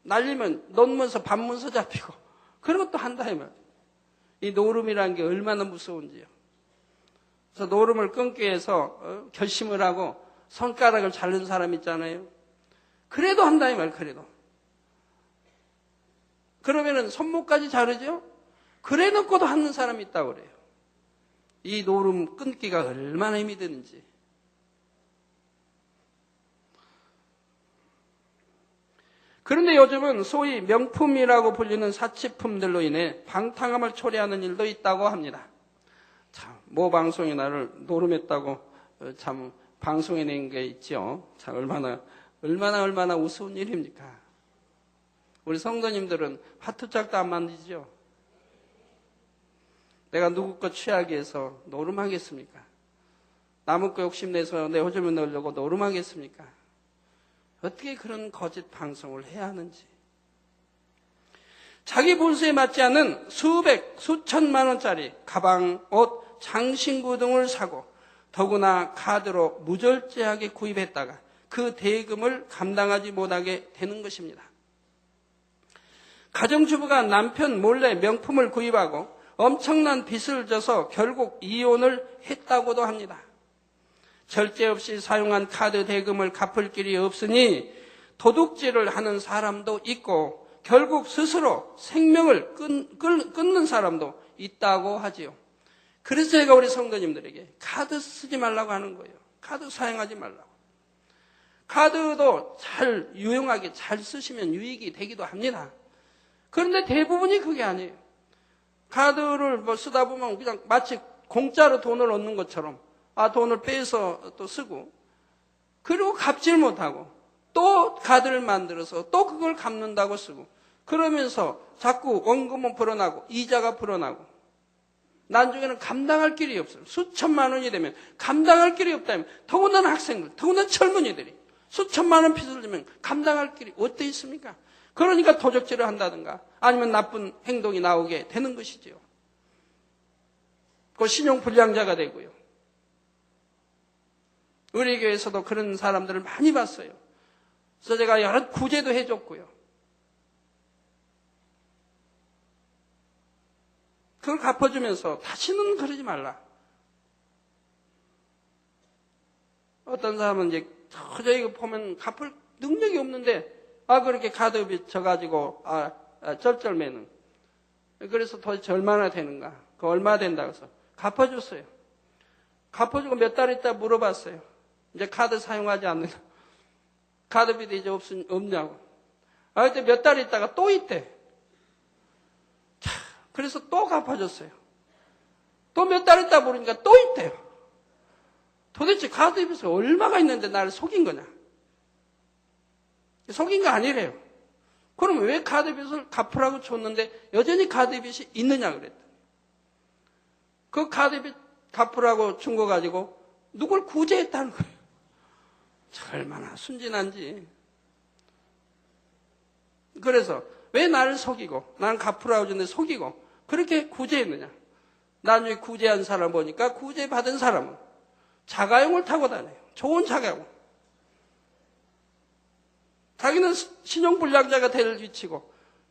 날리면 논문서 반문서 잡히고 그런 것도 한다 이 말. 이 노름이라는 게 얼마나 무서운지요. 그래서 노름을 끊기 위해서 결심을 하고 손가락을 자른 사람 있잖아요. 그래도 한다 이 말. 그래도 그러면은 손목까지 자르죠. 그래 놓고도 하는 사람이 있다고 그래요. 이 노름 끊기가 얼마나 힘이 드는지. 그런데 요즘은 소위 명품이라고 불리는 사치품들로 인해 방탕함을 초래하는 일도 있다고 합니다. 참, 모 방송이 나를 노름했다고 참 방송에 낸 게 있죠. 참 얼마나 우스운 일입니까? 우리 성도님들은 화투짝도 안 만지죠. 내가 누구 거 취하기 위해서 노름하겠습니까? 남의 거 욕심내서 내 호점에 넣으려고 노름하겠습니까? 어떻게 그런 거짓 방송을 해야 하는지. 자기 본수에 맞지 않는 수백, 수천만 원짜리 가방, 옷, 장신구 등을 사고 더구나 카드로 무절제하게 구입했다가 그 대금을 감당하지 못하게 되는 것입니다. 가정주부가 남편 몰래 명품을 구입하고 엄청난 빚을 져서 결국 이혼을 했다고도 합니다. 절제 없이 사용한 카드 대금을 갚을 길이 없으니 도둑질을 하는 사람도 있고 결국 스스로 생명을 끊는 사람도 있다고 하지요. 그래서 제가 우리 성도님들에게 카드 쓰지 말라고 하는 거예요. 카드 사용하지 말라고. 카드도 잘 유용하게 잘 쓰시면 유익이 되기도 합니다. 그런데 대부분이 그게 아니에요. 카드를 쓰다 보면 그냥 마치 공짜로 돈을 얻는 것처럼 돈을 빼서 또 쓰고 그리고 갚질 못하고 또 카드를 만들어서 또 그걸 갚는다고 쓰고 그러면서 자꾸 원금은 불어나고 이자가 불어나고 나중에는 감당할 길이 없어요. 수천만 원이 되면 감당할 길이 없다면, 더군다나 학생들, 더군다나 젊은이들이 수천만 원 빚을 지면 감당할 길이 어디 있습니까? 그러니까 도적질을 한다든가 아니면 나쁜 행동이 나오게 되는 것이지요. 그 신용 불량자가 되고요. 우리 교회에서도 그런 사람들을 많이 봤어요. 그래서 제가 여러 구제도 해줬고요. 그걸 갚아주면서 다시는 그러지 말라. 어떤 사람은 이제 도저히 보면 갚을 능력이 없는데 그렇게 카드비 져가지고 쩔쩔매는. 그래서 도대체 얼마나 되는가? 그 얼마 된다고 해서 갚아줬어요. 갚아주고 몇 달 있다 물어봤어요. 이제 카드 사용하지 않는다. 카드비도 이제 없냐고. 그때 몇 달 있다가 또 있대. 그래서 또 갚아줬어요. 또 몇 달 있다 보니까 또 있대요. 도대체 카드비가 얼마가 있는데 나를 속인 거냐? 속인 거 아니래요. 그럼 왜 카드빚을 갚으라고 줬는데 여전히 카드빚이 있느냐 그랬더니 그 카드빚 갚으라고 준 거 가지고 누굴 구제했다는 거예요. 얼마나 순진한지. 그래서 왜 나를 속이고 나는 갚으라고 줬는데 속이고 그렇게 구제했느냐. 나중에 구제한 사람 보니까 구제받은 사람은 자가용을 타고 다녀요. 좋은 자가용. 자기는 신용불량자가 될 위치고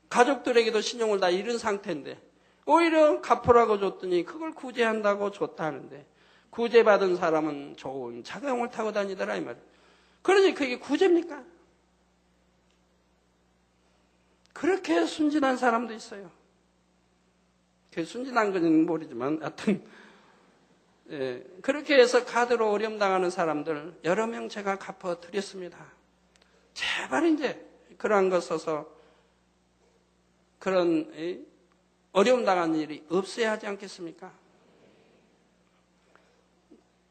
가족들에게도 신용을 다 잃은 상태인데 오히려 갚으라고 줬더니 그걸 구제한다고 줬다는데 구제받은 사람은 좋은 자가용을 타고 다니더라 이 말이에요. 그러니 그게 구제입니까? 그렇게 순진한 사람도 있어요. 그 순진한 건지는 모르지만 하여튼 그렇게 해서 카드로 어려움 당하는 사람들 여러 명 제가 갚아드렸습니다. 제발 이제 그러한 것 써서 그런 어려움 당하는 일이 없어야 하지 않겠습니까?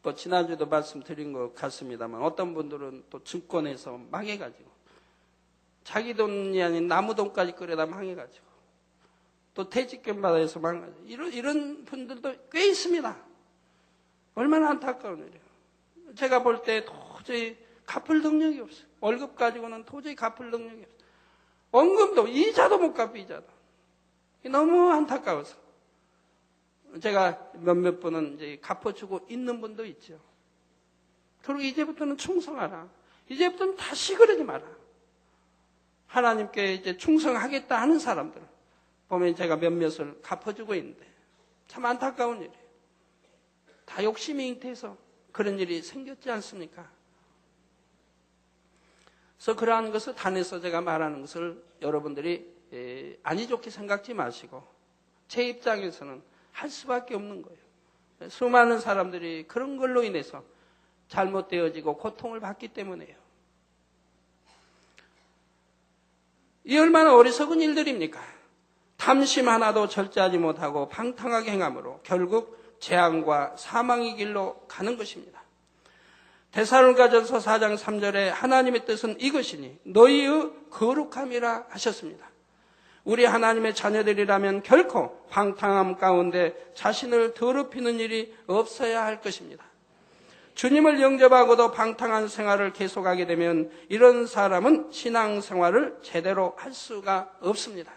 또 지난주에도 말씀드린 것 같습니다만 어떤 분들은 또 증권에서 망해가지고 자기 돈이 아닌 남의 돈까지 끌어다 망해가지고 또 퇴직금 받아서 망해가지고 이런 분들도 꽤 있습니다. 얼마나 안타까운 일이에요. 제가 볼 때 도저히 갚을 능력이 없어요. 월급 가지고는 도저히 갚을 능력이 없어요. 원금도 이자도 못 갚고 이자도. 너무 안타까워서. 제가 몇몇 분은 이제 갚아주고 있는 분도 있죠. 그리고 이제부터는 충성하라. 이제부터는 다시 그러지 마라. 하나님께 이제 충성하겠다 하는 사람들 보면 제가 몇몇을 갚아주고 있는데 참 안타까운 일이에요. 다 욕심이 잉태해서 그런 일이 생겼지 않습니까? 그래서 그러한 것을 단에서 제가 말하는 것을 여러분들이 아니 좋게 생각지 마시고 제 입장에서는 할 수밖에 없는 거예요. 수많은 사람들이 그런 걸로 인해서 잘못되어지고 고통을 받기 때문에요. 이 얼마나 어리석은 일들입니까? 탐심 하나도 절제하지 못하고 방탕하게 행함으로 결국 재앙과 사망의 길로 가는 것입니다. 데살로니가전서 4장 3절에 하나님의 뜻은 이것이니 너희의 거룩함이라 하셨습니다. 우리 하나님의 자녀들이라면 결코 방탕함 가운데 자신을 더럽히는 일이 없어야 할 것입니다. 주님을 영접하고도 방탕한 생활을 계속하게 되면 이런 사람은 신앙생활을 제대로 할 수가 없습니다.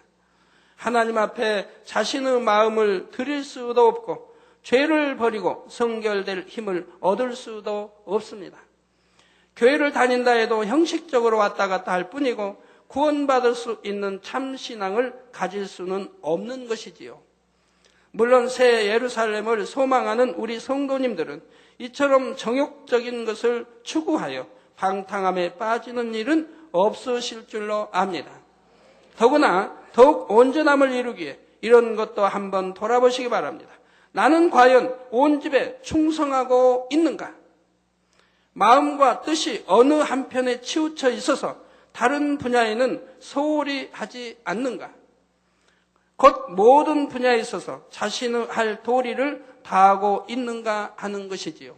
하나님 앞에 자신의 마음을 드릴 수도 없고 죄를 버리고 성결될 힘을 얻을 수도 없습니다. 교회를 다닌다 해도 형식적으로 왔다 갔다 할 뿐이고 구원받을 수 있는 참 신앙을 가질 수는 없는 것이지요. 물론 새 예루살렘을 소망하는 우리 성도님들은 이처럼 정욕적인 것을 추구하여 방탕함에 빠지는 일은 없으실 줄로 압니다. 더구나 더욱 온전함을 이루기에 이런 것도 한번 돌아보시기 바랍니다. 나는 과연 온 집에 충성하고 있는가? 마음과 뜻이 어느 한편에 치우쳐 있어서 다른 분야에는 소홀히 하지 않는가? 곧 모든 분야에 있어서 자신의 할 도리를 다하고 있는가 하는 것이지요.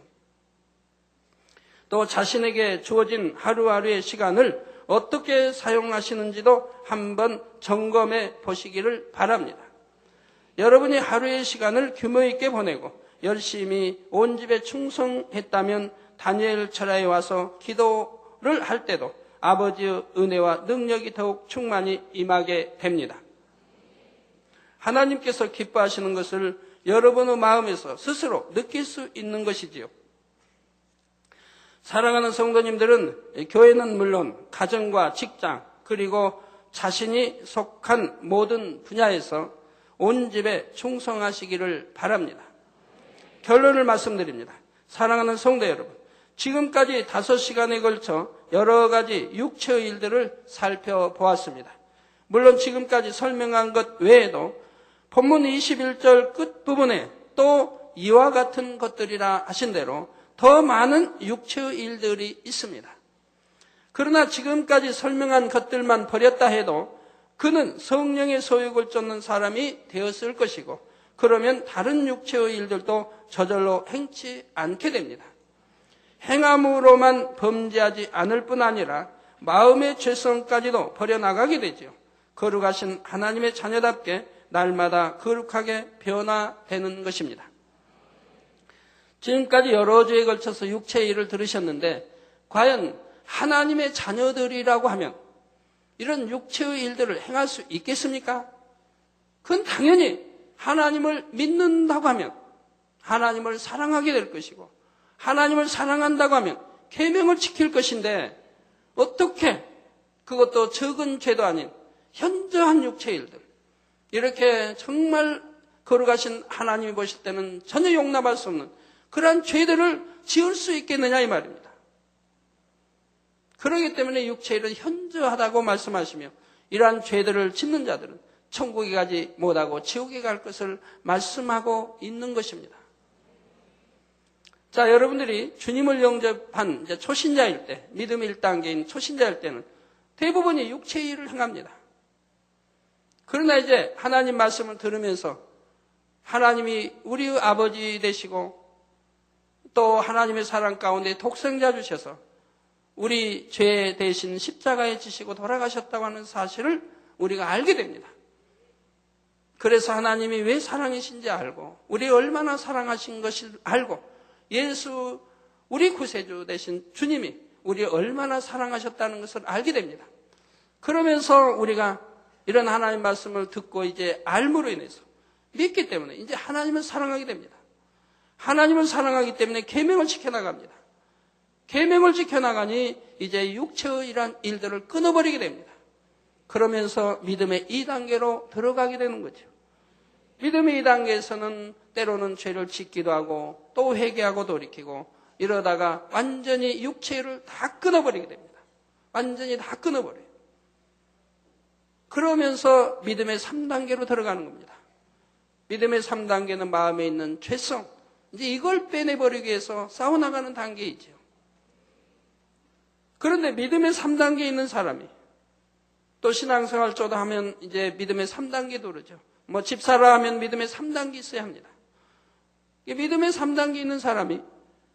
또 자신에게 주어진 하루하루의 시간을 어떻게 사용하시는지도 한번 점검해 보시기를 바랍니다. 여러분이 하루의 시간을 규모 있게 보내고 열심히 온 집에 충성했다면 다니엘 철야에 와서 기도를 할 때도 아버지의 은혜와 능력이 더욱 충만히 임하게 됩니다. 하나님께서 기뻐하시는 것을 여러분의 마음에서 스스로 느낄 수 있는 것이지요. 사랑하는 성도님들은 교회는 물론 가정과 직장 그리고 자신이 속한 모든 분야에서 온 집에 충성하시기를 바랍니다. 결론을 말씀드립니다. 사랑하는 성도 여러분, 지금까지 5시간에 걸쳐 여러 가지 육체의 일들을 살펴보았습니다. 물론 지금까지 설명한 것 외에도 본문 21절 끝부분에 또 이와 같은 것들이라 하신 대로 더 많은 육체의 일들이 있습니다. 그러나 지금까지 설명한 것들만 버렸다 해도 그는 성령의 소욕을 쫓는 사람이 되었을 것이고 그러면 다른 육체의 일들도 저절로 행치 않게 됩니다. 행함으로만 범죄하지 않을 뿐 아니라 마음의 죄성까지도 버려나가게 되죠. 거룩하신 하나님의 자녀답게 날마다 거룩하게 변화되는 것입니다. 지금까지 여러 주에 걸쳐서 육체의 일을 들으셨는데 과연 하나님의 자녀들이라고 하면 이런 육체의 일들을 행할 수 있겠습니까? 그건 당연히 하나님을 믿는다고 하면 하나님을 사랑하게 될 것이고 하나님을 사랑한다고 하면 계명을 지킬 것인데 어떻게 그것도 적은 죄도 아닌 현저한 육체의 일들 이렇게 정말 거룩하신 하나님이 보실 때는 전혀 용납할 수 없는 그러한 죄들을 지을 수 있겠느냐 이 말입니다. 그렇기 때문에 육체일은 현저하다고 말씀하시며 이러한 죄들을 짓는 자들은 천국에 가지 못하고 지옥에 갈 것을 말씀하고 있는 것입니다. 자, 여러분들이 주님을 영접한 이제 초신자일 때, 믿음 1단계인 초신자일 때는 대부분이 육체의 일을 행합니다. 그러나 이제 하나님 말씀을 들으면서 하나님이 우리의 아버지 되시고 또 하나님의 사랑 가운데 독생자 주셔서 우리 죄 대신 십자가에 지시고 돌아가셨다고 하는 사실을 우리가 알게 됩니다. 그래서 하나님이 왜 사랑이신지 알고 우리 얼마나 사랑하신 것을 알고 예수 우리 구세주 되신 주님이 우리 얼마나 사랑하셨다는 것을 알게 됩니다. 그러면서 우리가 이런 하나님 말씀을 듣고 이제 알므로 인해서 믿기 때문에 이제 하나님을 사랑하게 됩니다. 하나님을 사랑하기 때문에 계명을 지켜나갑니다. 계명을 지켜나가니 이제 육체의 이러한 일들을 끊어버리게 됩니다. 그러면서 믿음의 2단계로 들어가게 되는 거죠. 믿음의 2단계에서는 때로는 죄를 짓기도 하고 또 회개하고 돌이키고 이러다가 완전히 육체를 다 끊어버리게 됩니다. 완전히 다 끊어버려요. 그러면서 믿음의 3단계로 들어가는 겁니다. 믿음의 3단계는 마음에 있는 죄성, 이제 이걸 빼내버리기 위해서 싸워나가는 단계이죠. 그런데 믿음의 3단계에 있는 사람이 또 신앙생활 쪼도 하면 이제 믿음의 3단계도 그러죠. 뭐 집사라 하면 믿음의 3단계 있어야 합니다. 믿음의 3단계 있는 사람이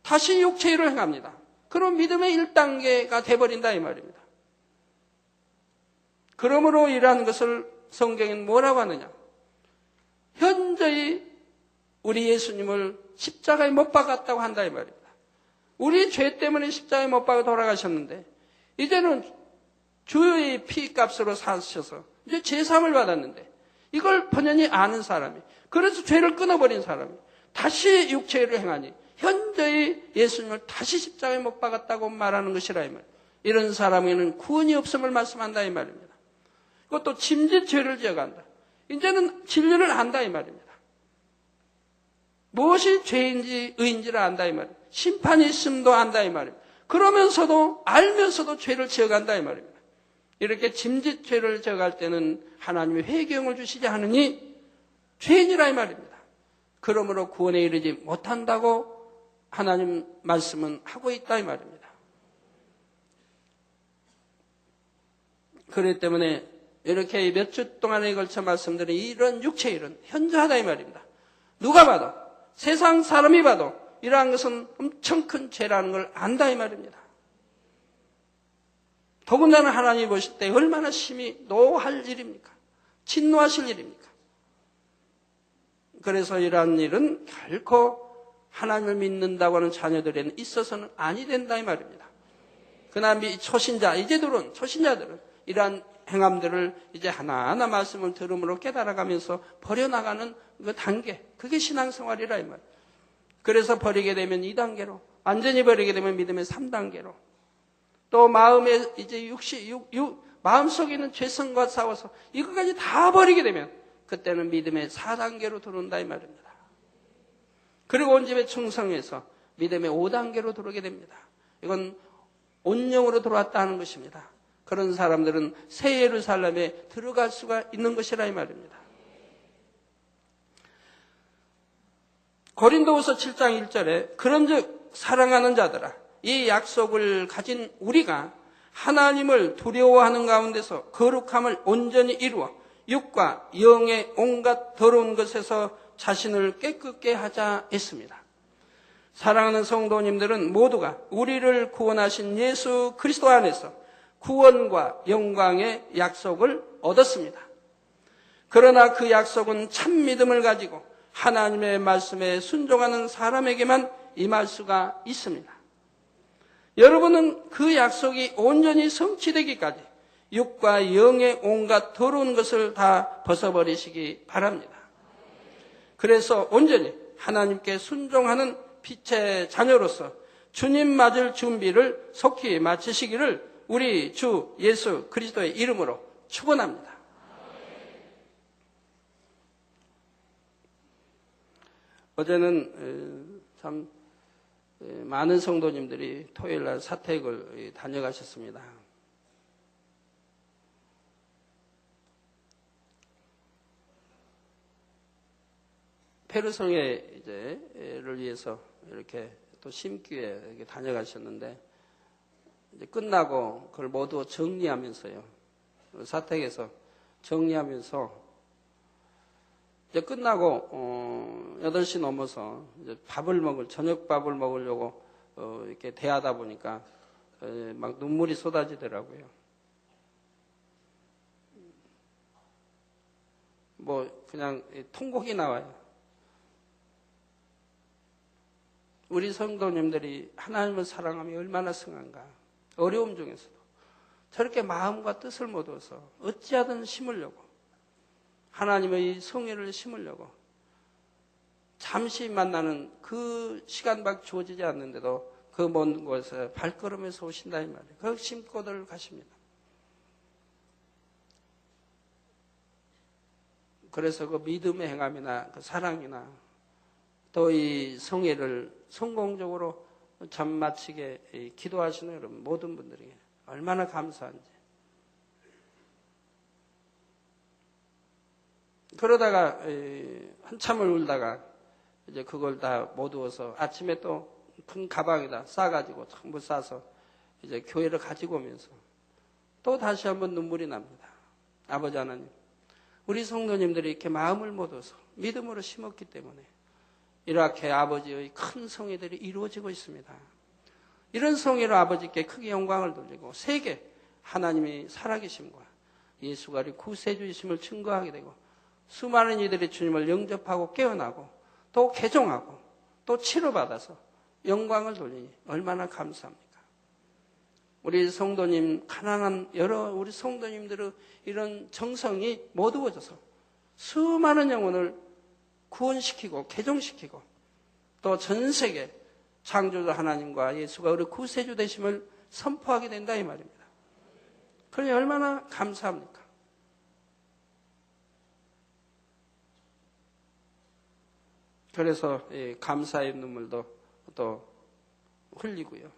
다시 육체의 일을 행합니다. 그럼 믿음의 1단계가 돼버린다 이 말입니다. 그러므로 이러한 것을 성경엔 뭐라고 하느냐. 현저히 우리 예수님을 십자가에 못 박았다고 한다 이 말입니다. 우리 죄 때문에 십자가에 못 박아 돌아가셨는데 이제는 주의 피값으로 사셔서 이제 제사함을 받았는데 이걸 번연히 아는 사람이 그래서 죄를 끊어버린 사람이 다시 육체를 행하니 현저히 예수님을 다시 십자가에 못 박았다고 말하는 것이라 이 말. 이런 사람에게는 구원이 없음을 말씀한다 이 말입니다. 그것도 짐짓 죄를 지어간다. 이제는 진리를 안다 이 말입니다. 무엇이 죄인지 의인지를 안다 이 말입니다. 심판이 있음도 안다 이 말입니다. 그러면서도 알면서도 죄를 지어간다 이 말입니다. 이렇게 짐짓 죄를 지어갈 때는 하나님이 회개형을 주시지 않으니 죄인이라 이 말입니다. 그러므로 구원에 이르지 못한다고 하나님 말씀은 하고 있다 이 말입니다. 그렇기 때문에 이렇게 몇 주 동안에 걸쳐 말씀드린 이런 육체의 일은 현저하다 이 말입니다. 누가 봐도 세상 사람이 봐도 이러한 것은 엄청 큰 죄라는 걸 안다 이 말입니다. 더군다나 하나님이 보실 때 얼마나 심히 노할 일입니까? 진노하실 일입니까? 그래서 이러한 일은 결코 하나님을 믿는다고 하는 자녀들에는 있어서는 아니 된다 이 말입니다. 그러나 이제 들어온 초신자들은 이러한 행함들을 이제 하나하나 말씀을 들음으로 깨달아가면서 버려나가는 그 단계, 그게 신앙생활이라 이 말이에요. 그래서 버리게 되면 2단계로, 완전히 버리게 되면 믿음의 3단계로, 또 마음에 이제 마음속에 있는 죄성과 싸워서 이것까지 다 버리게 되면 그때는 믿음의 4단계로 들어온다 이 말입니다. 그리고 온 집에 충성해서 믿음의 5단계로 들어오게 됩니다. 이건 온영으로 들어왔다는 것입니다. 그런 사람들은 새 예루살렘에 들어갈 수가 있는 것이라 이 말입니다. 고린도후서 7장 1절에 그런즉 사랑하는 자들아, 이 약속을 가진 우리가 하나님을 두려워하는 가운데서 거룩함을 온전히 이루어 육과 영의 온갖 더러운 것에서 자신을 깨끗게 하자 했습니다. 사랑하는 성도님들은 모두가 우리를 구원하신 예수 그리스도 안에서 구원과 영광의 약속을 얻었습니다. 그러나 그 약속은 참 믿음을 가지고 하나님의 말씀에 순종하는 사람에게만 임할 수가 있습니다. 여러분은 그 약속이 온전히 성취되기까지 육과 영의 온갖 더러운 것을 다 벗어버리시기 바랍니다. 그래서 온전히 하나님께 순종하는 빛의 자녀로서 주님 맞을 준비를 속히 마치시기를 우리 주 예수 그리스도의 이름으로 축원합니다. 어제는 참 많은 성도님들이 토요일날 사택을 다녀가셨습니다. 페르송회를 위해서 이렇게 또 심기에 이렇게 다녀가셨는데 이제 끝나고 그걸 모두 정리하면서요. 사택에서 정리하면서 이제 끝나고 8시 넘어서 이제 저녁 밥을 먹으려고 이렇게 대하다 보니까 막 눈물이 쏟아지더라고요. 뭐 그냥 통곡이 나와요. 우리 성도님들이 하나님을 사랑하며 얼마나 승한가. 어려움 중에서도 저렇게 마음과 뜻을 모아서 어찌하든 심으려고, 하나님의 성회를 심으려고 잠시 만나는 그 시간밖에 주어지지 않는데도 그 먼 곳에 발걸음에서 오신다 이 말이에요. 그 심고들 가십니다. 그래서 그 믿음의 행함이나 그 사랑이나 또 이 성회를 성공적으로 참 마치게 기도하시는 여러분 모든 분들에게 얼마나 감사한지. 그러다가 한참을 울다가 이제 그걸 다 모두어서 아침에 또 큰 가방에다 싸가지고 전부 싸서 이제 교회를 가지고 오면서 또 다시 한번 눈물이 납니다. 아버지 하나님, 우리 성도님들이 이렇게 마음을 모아서 믿음으로 심었기 때문에 이렇게 아버지의 큰 성회들이 이루어지고 있습니다. 이런 성회로 아버지께 크게 영광을 돌리고 세계 하나님이 살아계심과 예수가 우리 구세주이심을 증거하게 되고 수많은 이들이 주님을 영접하고 깨어나고 또 개종하고 또 치료받아서 영광을 돌리니 얼마나 감사합니까? 우리 성도님, 가난한 여러 우리 성도님들의 이런 정성이 모두어져서 수많은 영혼을 구원시키고 개종시키고 또 전 세계 창조주 하나님과 예수가 우리 구세주 되심을 선포하게 된다 이 말입니다. 그러니 얼마나 감사합니까? 그래서 감사의 눈물도 또 흘리고요.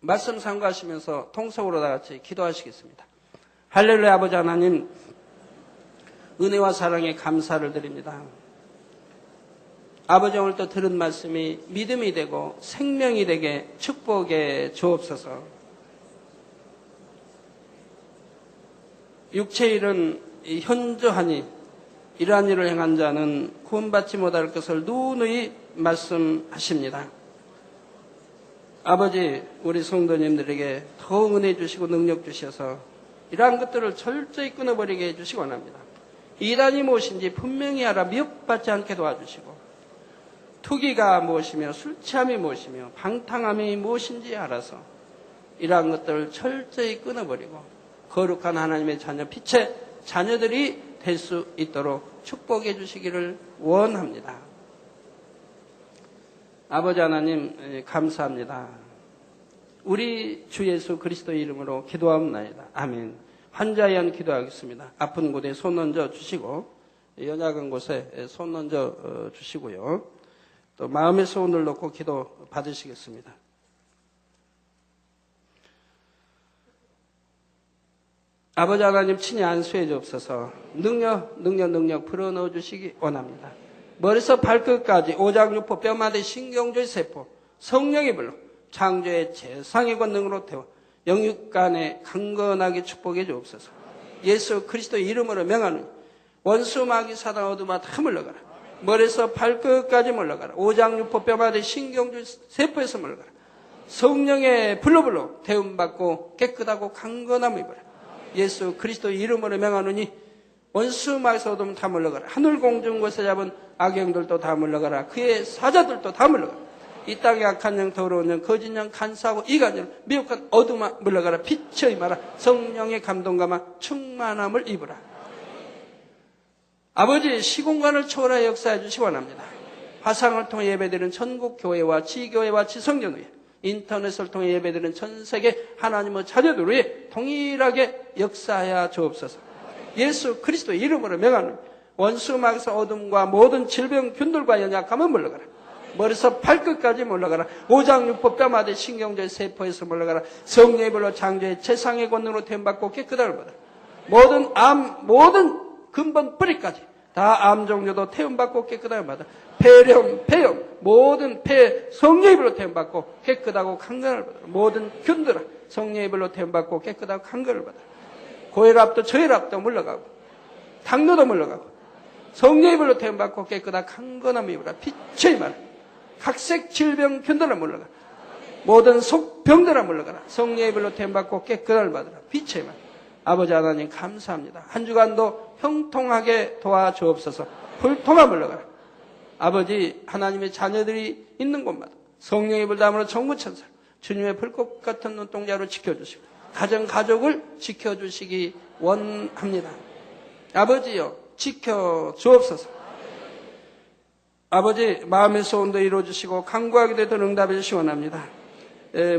말씀 상고하시면서 통성으로 다 같이 기도하시겠습니다. 할렐루야. 아버지 하나님, 은혜와 사랑에 감사를 드립니다. 아버지, 오늘 또 들은 말씀이 믿음이 되고 생명이 되게 축복해 주옵소서. 육체의 일은 현저하니 이러한 일을 행한 자는 구원받지 못할 것을 누누이 말씀하십니다. 아버지, 우리 성도님들에게 더 은혜 주시고 능력 주셔서 이러한 것들을 철저히 끊어버리게 해주시기 원합니다. 이단이 무엇인지 분명히 알아 미혹받지 않게 도와주시고, 투기가 무엇이며 술 취함이 무엇이며 방탕함이 무엇인지 알아서 이러한 것들을 철저히 끊어버리고 거룩한 하나님의 자녀, 빛의 자녀들이 될 수 있도록 축복해 주시기를 원합니다. 아버지 하나님 감사합니다. 우리 주 예수 그리스도의 이름으로 기도하옵나이다. 아멘. 환자에 의한 기도하겠습니다. 아픈 곳에 손 얹어 주시고, 연약한 곳에 손 얹어 주시고요. 또 마음의 소원을 놓고 기도 받으시겠습니다. 아버지 하나님 친히 안수해 주옵소서. 능력 불어넣어 주시기 원합니다. 머리서 발끝까지 오장육부 뼈마디 신경조의 세포 성령의 불로 창조의 재상의 권능으로 태워 영육간에 강건하게 축복해 주옵소서. 예수 그리스도의 이름으로 명하노니 원수 마귀 사단 어둠아 다 물러가라. 머리에서 발끝까지 물러가라. 오장육부 뼈마디 신경조의 세포에서 물러가라. 성령의 불로 태움받고 깨끗하고 강건함을 입어라. 예수 그리스도의 이름으로 명하노니 원수 마귀에서 어둠 다 물러가라. 하늘 공중 곳에 잡은 악영들도 다 물러가라. 그의 사자들도 다 물러가라. 이 땅에 악한 영, 더러운 영, 거짓 영, 간사하고 이간영, 미혹한 어둠아 물러가라. 빛의 임하라. 성령의 감동감아 충만함을 입으라. 아버지, 시공간을 초월하여 역사해 주시기 원합니다. 화상을 통해 예배드리는 전국 교회와 지교회와 지성전 위에, 인터넷을 통해 예배드리는 전 세계 하나님의 자녀들 위에 동일하게 역사하여 주옵소서. 예수 그리스도 이름으로 명하노니 원수 마귀에서 어둠과 모든 질병 균들과 연약함은 물러가라. 머리에서 발끝까지 물러가라. 오장육부 뼈마디 신경조의 세포에서 물러가라. 성령의 불로 창조의 재상의 권능으로 태움받고 깨끗함을 받아라. 모든 암, 모든 근본 뿌리까지 다 암 종류도 태움받고 깨끗함을 받아. 폐렴, 모든 폐 성령의 불로 태움받고 깨끗하고 강건을 받아. 모든 균들아 성령의 불로 태움받고 깨끗하고 강건을 받아. 고혈압도 저혈압도 물러가고 당뇨도 물러가고 성령의 불로 태움받고 깨끗하고 강건함을 입으라. 빛의 말 각색 질병 균들아 물러가라. 모든 속병들아 물러가라. 성령의 불로 태움받고 깨끗함을 받으라. 빛의 말. 아버지 하나님 감사합니다. 한 주간도 형통하게 도와주옵소서. 불통함 물러가라. 아버지 하나님의 자녀들이 있는 곳마다 성령의 불담으로 전구천사 주님의 불꽃 같은 눈동자로 지켜주시고 가정을 지켜주시기 원합니다. 아버지여 지켜주옵소서. 아버지 마음의 소원도 이루어주시고 간구하기도 해도 응답해 주시기 원합니다.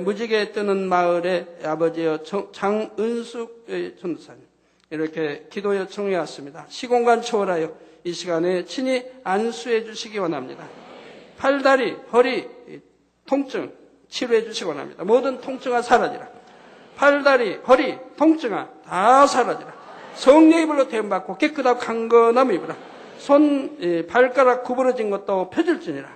무지개 뜨는 마을에 아버지여 장은숙 전도사님 이렇게 기도 요청해 왔습니다. 시공간 초월하여 이 시간에 친히 안수해 주시기 원합니다. 팔다리, 허리 통증 치료해 주시기 원합니다. 모든 통증아 사라지라. 팔다리, 허리 통증아 다 사라지라. 성령의 불로 태움받고 깨끗하고 강건함을 입으라. 손, 발가락 구부러진 것도 펴질지니라.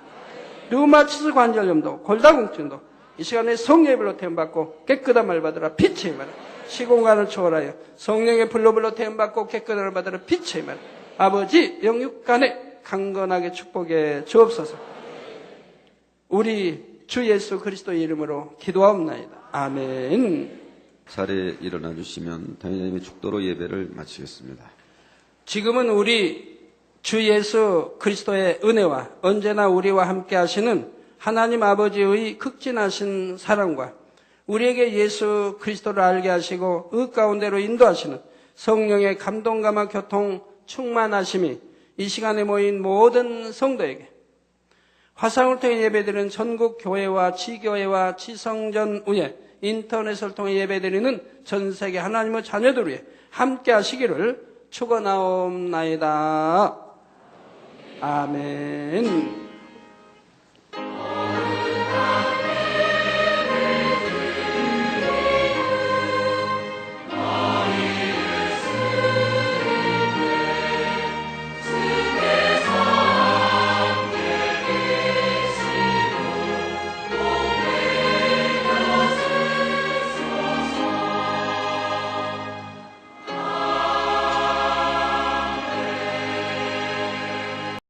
류마티스 관절염도 골다공증도 이 시간에 성령의 불로 태움받고 깨끗함을 받으라. 빛의 힘을 시공간을 초월하여 성령의 불로 태움받고 깨끗함을 받으라. 빛의 힘을 아버지 영육간에 강건하게 축복해 주옵소서. 우리 주 예수 그리스도의 이름으로 기도하옵나이다. 아멘. 자리에 일어나 주시면 당연히 축도로 예배를 마치겠습니다. 지금은 우리 주 예수 그리스도의 은혜와 언제나 우리와 함께 하시는 하나님 아버지의 극진하신 사랑과 우리에게 예수 그리스도를 알게 하시고 의 가운데로 인도하시는 성령의 감동감화 교통 충만하심이 이 시간에 모인 모든 성도에게 화상을 통해 예배드리는 전국 교회와 지교회와 지성전 위에 인터넷을 통해 예배드리는 전 세계 하나님의 자녀들 위해 함께 하시기를 축원하옵나이다. 아멘.